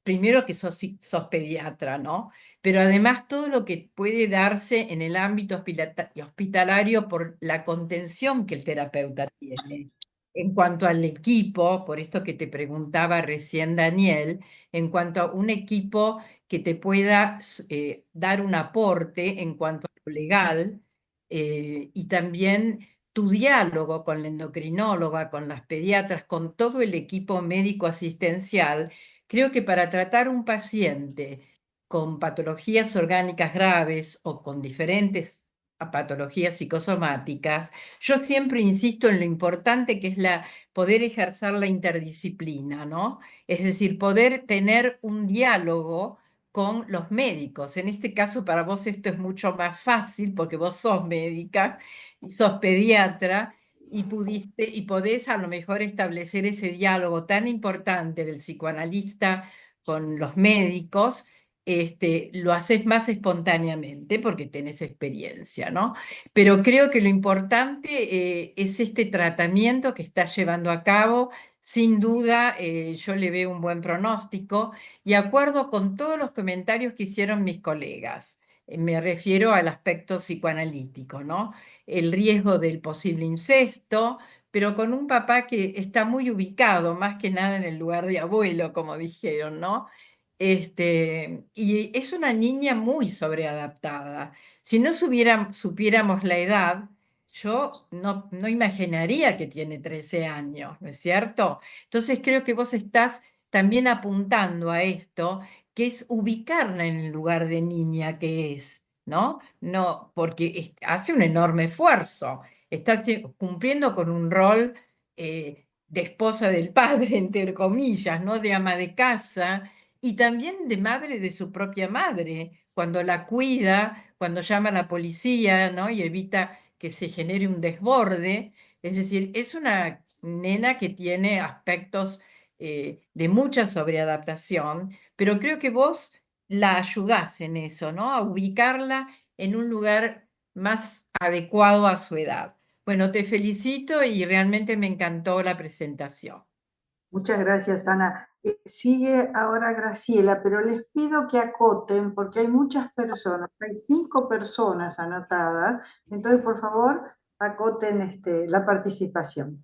primero que sos pediatra, ¿no? Pero además todo lo que puede darse en el ámbito hospitalario por la contención que el terapeuta tiene. En cuanto al equipo, por esto que te preguntaba recién Daniel, en cuanto a un equipo que te pueda dar un aporte en cuanto a lo legal, y también tu diálogo con la endocrinóloga, con las pediatras, con todo el equipo médico asistencial. Creo que para tratar un paciente con patologías orgánicas graves o con diferentes patologías psicosomáticas, yo siempre insisto en lo importante que es poder ejercer la interdisciplina, ¿no? Es decir, poder tener un diálogo con los médicos. En este caso, para vos esto es mucho más fácil porque vos sos médica y sos pediatra, y podés a lo mejor establecer ese diálogo tan importante del psicoanalista con los médicos. Lo haces más espontáneamente porque tenés experiencia, ¿no? Pero creo que lo importante es este tratamiento que estás llevando a cabo. Sin duda, yo le veo un buen pronóstico y acuerdo con todos los comentarios que hicieron mis colegas. Me refiero al aspecto psicoanalítico, ¿no? El riesgo del posible incesto, pero con un papá que está muy ubicado, más que nada en el lugar de abuelo, como dijeron, ¿no? Y es una niña muy sobreadaptada. Si no supiéramos la edad, yo no imaginaría que tiene 13 años, ¿no es cierto? Entonces creo que vos estás también apuntando a esto, que es ubicarla en el lugar de niña que es, ¿no? No, porque hace un enorme esfuerzo. Está cumpliendo con un rol de esposa del padre, entre comillas, ¿no? De ama de casa y también de madre de su propia madre, cuando la cuida, cuando llama a la policía, ¿no? Y evita que se genere un desborde. Es decir, es una nena que tiene aspectos de mucha sobreadaptación, pero creo que vos la ayudás en eso, ¿no? A ubicarla en un lugar más adecuado a su edad. Bueno, te felicito y realmente me encantó la presentación. Muchas gracias, Ana. Sigue ahora Graciela, pero les pido que acoten porque hay muchas personas, hay 5 personas anotadas, entonces por favor acoten la participación.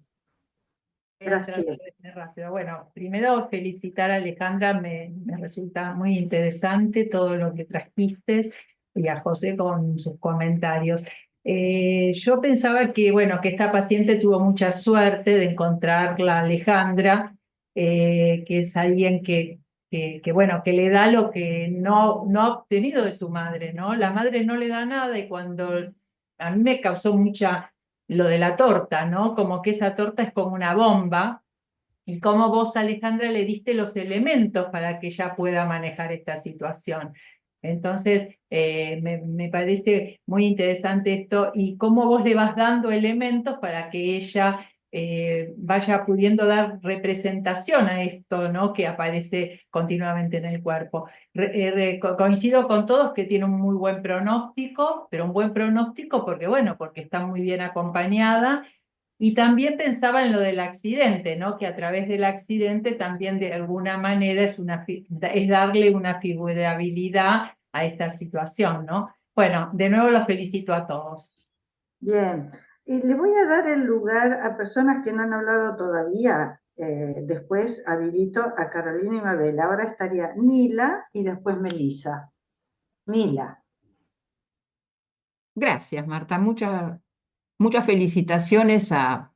Graciela. Rápido. Bueno, primero felicitar a Alejandra, me resulta muy interesante todo lo que trajiste y a José con sus comentarios. Yo pensaba que, bueno, que esta paciente tuvo mucha suerte de encontrarla a Alejandra, que es alguien bueno, que le da lo que no ha obtenido de su madre, ¿no? La madre no le da nada y cuando a mí me causó lo de la torta, ¿no? Como que esa torta es como una bomba, y cómo vos, Alejandra, le diste los elementos para que ella pueda manejar esta situación. Entonces, me parece muy interesante esto, y cómo vos le vas dando elementos para que ella vaya pudiendo dar representación a esto, ¿no? Que aparece continuamente en el cuerpo. Coincido con todos que tiene un muy buen pronóstico, pero un buen pronóstico porque, bueno, porque está muy bien acompañada. Y también pensaba en lo del accidente, ¿no? Que a través del accidente también de alguna manera es darle una figurabilidad a esta situación, ¿no? Bueno, de nuevo los felicito a todos. Bien, Le voy a dar el lugar a personas que no han hablado todavía. Después habilito a Carolina y Mabel. Ahora estaría Nila y después Melissa. Nila. Gracias, Marta. Muchas felicitaciones a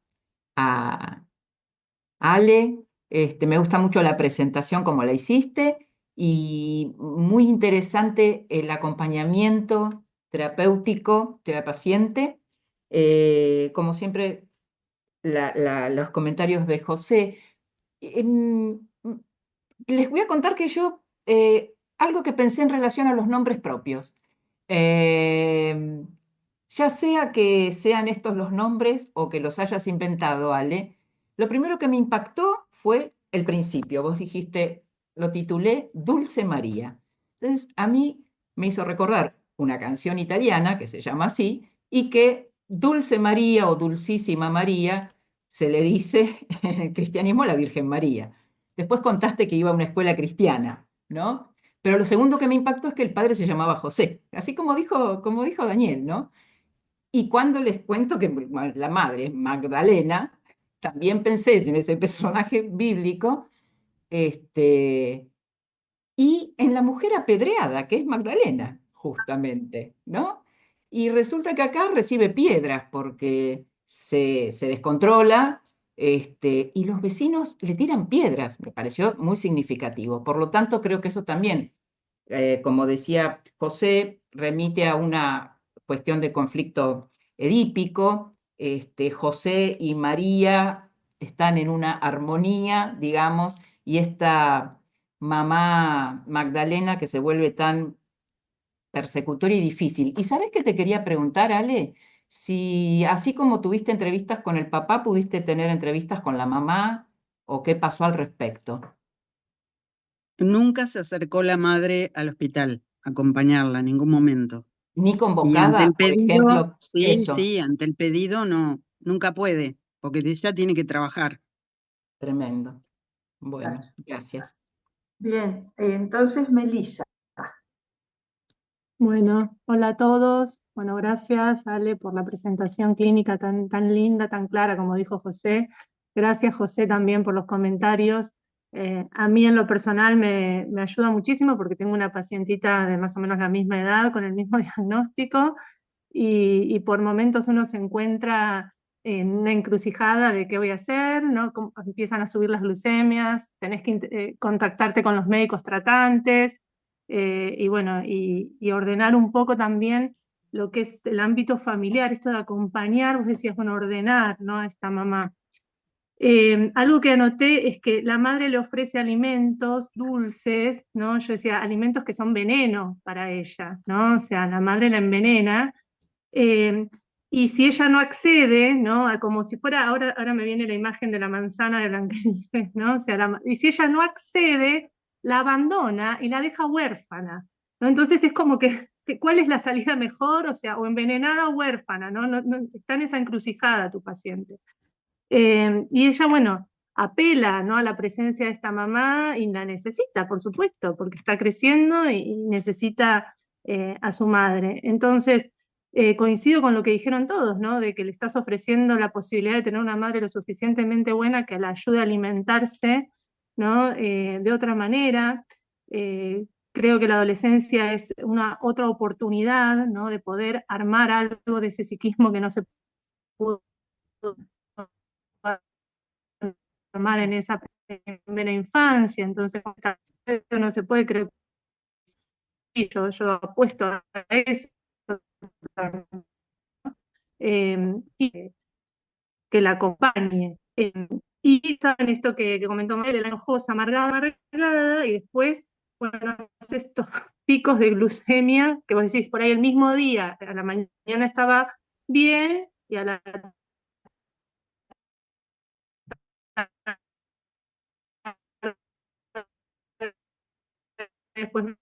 Ale. Me gusta mucho la presentación como la hiciste y muy interesante el acompañamiento terapéutico de la paciente. Como siempre, los comentarios de José. Les voy a contar que yo, algo que pensé en relación a los nombres propios. Ya sea que sean estos los nombres o que los hayas inventado, Ale, lo primero que me impactó fue el principio. Vos dijiste, lo titulé Dulce María. Entonces, a mí me hizo recordar una canción italiana que se llama así y que Dulce María o Dulcísima María se le dice en el cristianismo a la Virgen María. Después contaste que iba a una escuela cristiana, ¿no? Pero lo segundo que me impactó es que el padre se llamaba José, así como dijo Daniel, ¿no? Y cuando les cuento que la madre es Magdalena, también pensé en ese personaje bíblico, y en la mujer apedreada, que es Magdalena, justamente, ¿no? Y resulta que acá recibe piedras porque se descontrola, y los vecinos le tiran piedras. Me pareció muy significativo. Por lo tanto, creo que eso también, como decía José, remite a una cuestión de conflicto edípico. José y María están en una armonía, digamos, y esta mamá Magdalena que se vuelve tan persecutoria y difícil. ¿Y sabes qué te quería preguntar, Ale? Si así como tuviste entrevistas con el papá, pudiste tener entrevistas con la mamá o qué pasó al respecto. Nunca se acercó la madre al hospital a acompañarla en ningún momento. Ni Y ante convocada, el por pedido, ejemplo, sí, eso. sí, ante el pedido no, nunca puede, porque ella tiene que trabajar. Tremendo. Bueno, gracias. Bien, entonces Melissa. Bueno, hola a todos. Bueno, gracias, Ale, por la presentación clínica tan linda, tan clara, como dijo José. Gracias, José, también por los comentarios. A mí en lo personal me ayuda muchísimo porque tengo una pacientita de más o menos la misma edad, con el mismo diagnóstico, y por momentos uno se encuentra en una encrucijada de qué voy a hacer, ¿no? Empiezan a subir las glucemias, tenés que contactarte con los médicos tratantes, y bueno, y ordenar un poco también lo que es el ámbito familiar, esto de acompañar, vos decías, bueno, ordenar, ¿no? A esta mamá. Algo que anoté es que la madre le ofrece alimentos dulces, ¿no? Yo decía, alimentos que son veneno para ella, ¿no? O sea, la madre la envenena. Y si ella no accede, ¿no? Como si fuera, ahora me viene la imagen de la manzana de Blancanieves, ¿no? O sea, y si ella no accede, la abandona y la deja huérfana, ¿no? Entonces es como que ¿cuál es la salida mejor? O sea, o envenenada o huérfana, ¿no? Está en esa encrucijada tu paciente. Y ella, bueno, apela, ¿no? A la presencia de esta mamá y la necesita, por supuesto, porque está creciendo y necesita a su madre. Entonces, coincido con lo que dijeron todos, ¿no? De que le estás ofreciendo la posibilidad de tener una madre lo suficientemente buena que la ayude a alimentarse, ¿no? De otra manera. Creo que la adolescencia es una otra oportunidad, ¿no? De poder armar algo de ese psiquismo que no se pudo armar en esa primera infancia. Entonces, no se puede, creo que yo apuesto a eso, que la acompañe. Y saben esto que comentó Mel, la enojosa, amargada, y después, bueno, estos picos de glucemia, que vos decís, por ahí el mismo día, a la mañana estaba bien, y a la después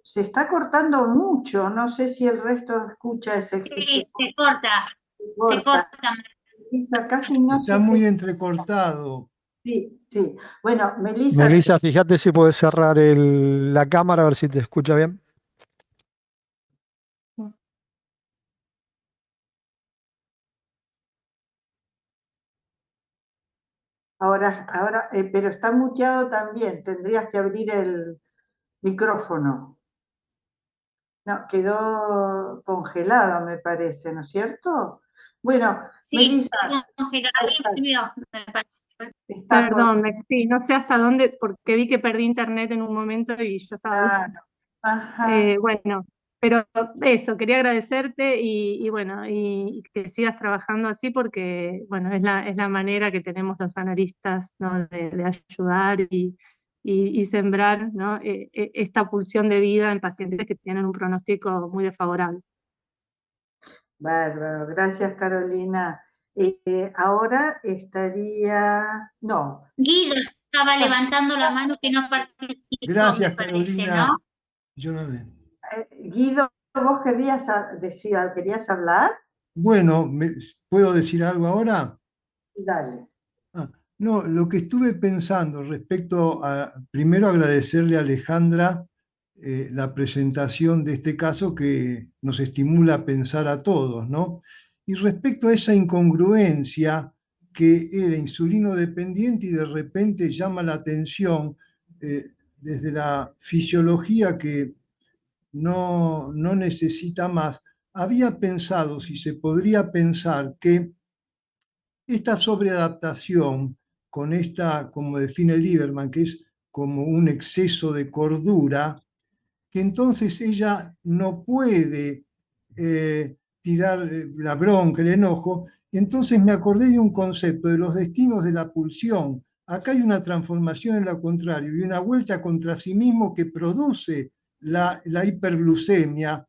Se está cortando mucho, no sé si el resto escucha ese. Sí, se corta. Quizá casi no Está muy entrecortado. Sí, sí. Bueno, Melissa, Melissa, fíjate si puedes cerrar la cámara a ver si te escucha bien. ahora, pero está muteado también, tendrías que abrir el micrófono. No, quedó congelado, me parece, ¿no es cierto? Bueno, Sí, Melissa, está congelado. ahí Ahí está, volvió, me parece. está por... Perdón, sí, no sé hasta dónde, porque vi que perdí internet en un momento y yo estaba hablando. Ajá. Bueno, pero eso, quería agradecerte y bueno, y que sigas trabajando así porque, bueno, es la manera que tenemos los analistas, ¿no? de ayudar y sembrar, ¿no? Esta pulsión de vida en pacientes que tienen un pronóstico muy desfavorable. Bárbaro, gracias Carolina. Ahora estaría, no. Guido estaba levantando la mano que no participó, me Gracias, parece, Carolina. ¿no? Yo no le- Guido, ¿vos querías hablar? Bueno, ¿puedo decir algo ahora? Dale. Ah, no, lo que estuve pensando respecto a, primero agradecerle a Alejandra la presentación de este caso que nos estimula a pensar a todos, ¿no? Y respecto a esa incongruencia que era insulino dependiente y de repente llama la atención desde la fisiología que no necesita más, había pensado si se podría pensar que esta sobreadaptación con esta, como define Lieberman, que es como un exceso de cordura, que entonces ella no puede tirar la bronca, el enojo. Entonces me acordé de un concepto de los destinos de la pulsión. Acá hay una transformación en lo contrario y una vuelta contra sí mismo que produce la hiperglucemia.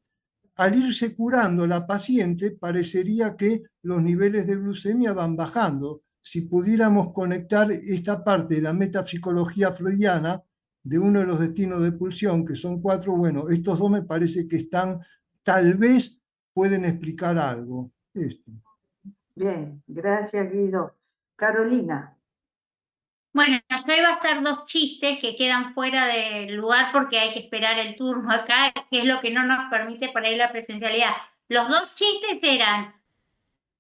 Al irse curando la paciente, parecería que los niveles de glucemia van bajando. Si pudiéramos conectar esta parte de la metapsicología freudiana de uno de los destinos de pulsión, que son 4, bueno, estos dos me parece que están, tal vez pueden explicar algo. Esto. Bien, gracias Guido. Carolina. Bueno, yo iba a hacer dos chistes que quedan fuera del lugar porque hay que esperar el turno acá, que es lo que no nos permite por ahí la presencialidad. Los dos chistes eran,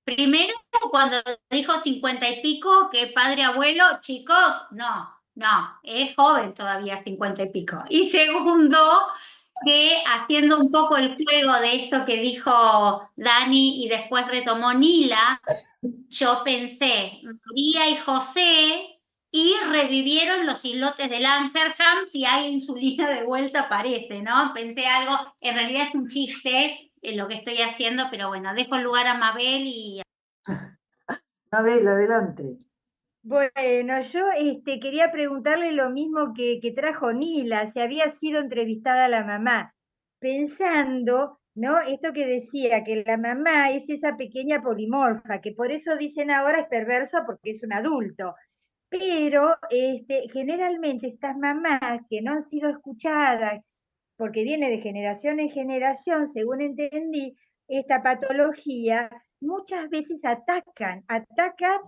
primero, cuando dijo 50 y pico, que padre abuelo, chicos, no, es joven todavía 50 y pico. Y segundo, que haciendo un poco el juego de esto que dijo Dani y después retomó Nila, yo pensé, María y José, y revivieron los islotes del Langerham, si hay insulina de vuelta aparece, ¿no? Pensé algo, en realidad es un chiste en lo que estoy haciendo, pero bueno, dejo el lugar a Mabel y... Mabel, adelante. Bueno, yo quería preguntarle lo mismo que trajo Nila, si había sido entrevistada la mamá, pensando, ¿no? Esto que decía, que la mamá es esa pequeña polimorfa, que por eso dicen ahora es perverso porque es un adulto. Pero generalmente estas mamás que no han sido escuchadas, porque viene de generación en generación, según entendí, esta patología, muchas veces atacan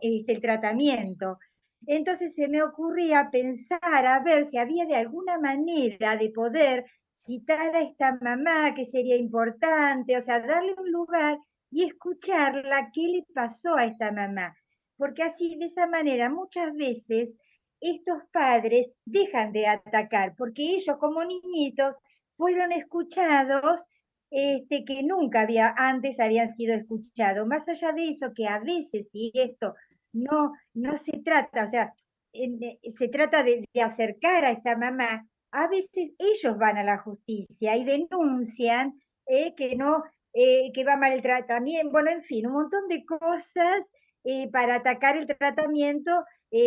el tratamiento. Entonces se me ocurría pensar a ver si había de alguna manera de poder citar a esta mamá, que sería importante, o sea, darle un lugar y escucharla qué le pasó a esta mamá. Porque así, de esa manera, muchas veces estos padres dejan de atacar, porque ellos como niñitos fueron escuchados que nunca antes habían sido escuchados. Más allá de eso, que a veces, si esto no se trata, o sea, se trata de acercar a esta mamá, a veces ellos van a la justicia y denuncian que no, que va mal el tratamiento, bueno, en fin, un montón de cosas para atacar el tratamiento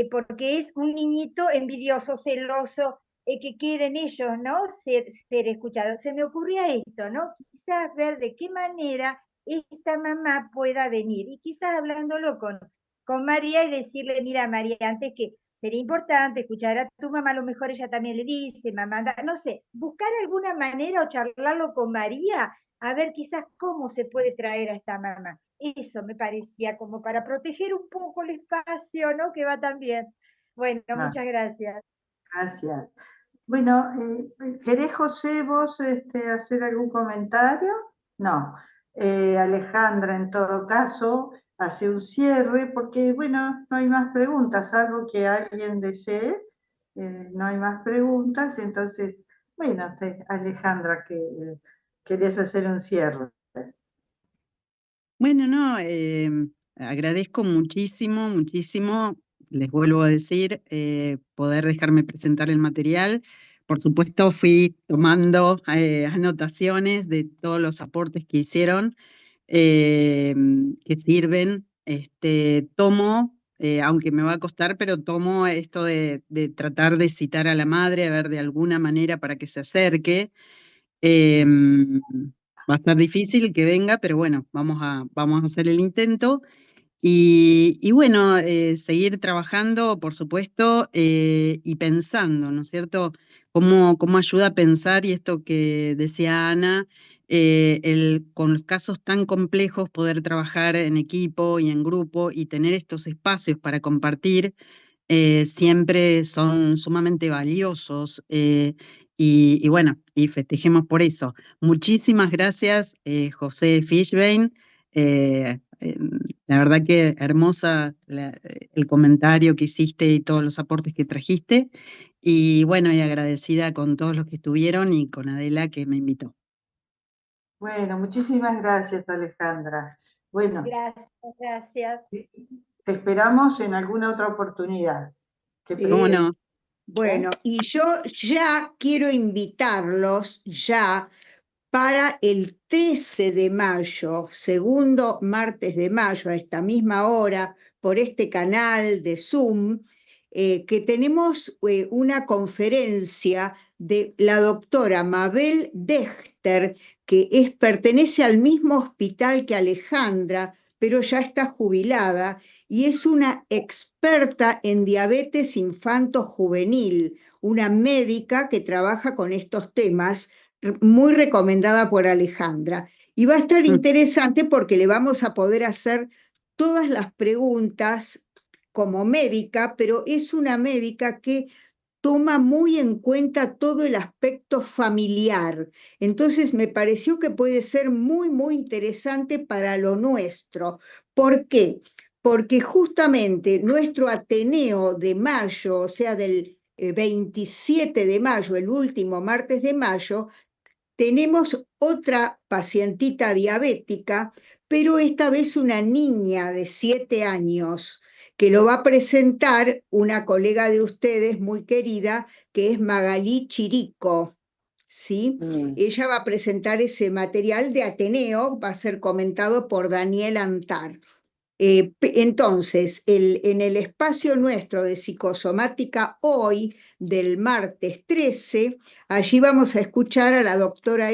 porque es un niñito envidioso, celoso, que quieren ellos, ¿no? Ser escuchados. Se me ocurría esto, ¿no? Quizás ver de qué manera esta mamá pueda venir y quizás hablándolo con María y decirle, mira María, antes que sería importante escuchar a tu mamá, a lo mejor ella también le dice, mamá, no sé, buscar alguna manera o charlarlo con María, a ver quizás cómo se puede traer a esta mamá. Eso me parecía como para proteger un poco el espacio, ¿no? Que va tan bien. Bueno, Ah, muchas gracias. gracias. Bueno, ¿querés, José, vos hacer algún comentario? No. Alejandra, en todo caso, hace un cierre porque, bueno, no hay más preguntas, salvo que alguien desee. No hay más preguntas, entonces, bueno, Alejandra, que querés hacer un cierre. Bueno, no, agradezco muchísimo, muchísimo, les vuelvo a decir, poder dejarme presentar el material. Por supuesto, fui tomando anotaciones de todos los aportes que hicieron, eh, que sirven. Tomo, aunque me va a costar, pero tomo esto de tratar de citar a la madre, a ver de alguna manera para que se acerque. Va a ser difícil que venga, pero bueno, vamos a hacer el intento. Y bueno, seguir trabajando, por supuesto, y pensando, ¿no es cierto? ¿Cómo ayuda a pensar? Y esto que decía Ana, con los casos tan complejos, poder trabajar en equipo y en grupo y tener estos espacios para compartir siempre son sumamente valiosos. Y bueno, y festejemos por eso. Muchísimas gracias, José Fishbein. La verdad que hermosa el comentario que hiciste y todos los aportes que trajiste. Y bueno, y agradecida con todos los que estuvieron y con Adela que me invitó. Bueno, muchísimas gracias, Alejandra. Bueno, Gracias, gracias. te esperamos en alguna otra oportunidad. ¿Cómo no? Bueno, y yo ya quiero invitarlos ya para el 13 de mayo, segundo martes de mayo, a esta misma hora, por este canal de Zoom, que tenemos una conferencia de la doctora Mabel Dechter, que pertenece al mismo hospital que Alejandra, pero ya está jubilada, y es una experta en diabetes infanto-juvenil, una médica que trabaja con estos temas, muy recomendada por Alejandra. Y va a estar interesante porque le vamos a poder hacer todas las preguntas como médica, pero es una médica que toma muy en cuenta todo el aspecto familiar. Entonces me pareció que puede ser muy, muy interesante para lo nuestro. ¿Por qué? Porque justamente nuestro Ateneo de mayo, o sea, del 27 de mayo, el último martes de mayo, tenemos otra pacientita diabética, pero esta vez una niña de 7 años, que lo va a presentar una colega de ustedes muy querida, que es Magalí Chirico. ¿Sí? Ella va a presentar ese material de Ateneo, va a ser comentado por Daniel Antar. Entonces, en el espacio nuestro de psicosomática hoy, del martes 13, allí vamos a escuchar a la doctora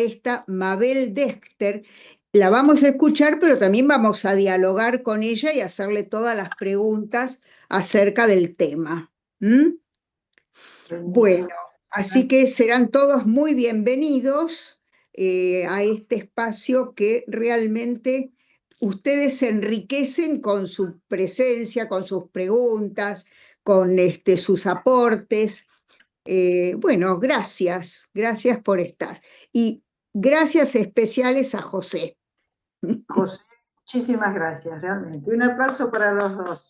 Mabel Dechter. La vamos a escuchar, pero también vamos a dialogar con ella y hacerle todas las preguntas acerca del tema. Bueno, así que serán todos muy bienvenidos a este espacio que realmente ustedes se enriquecen con su presencia, con sus preguntas, con sus aportes. Bueno, gracias por estar. Y gracias especiales a José. José, muchísimas gracias, realmente. Un aplauso para los dos.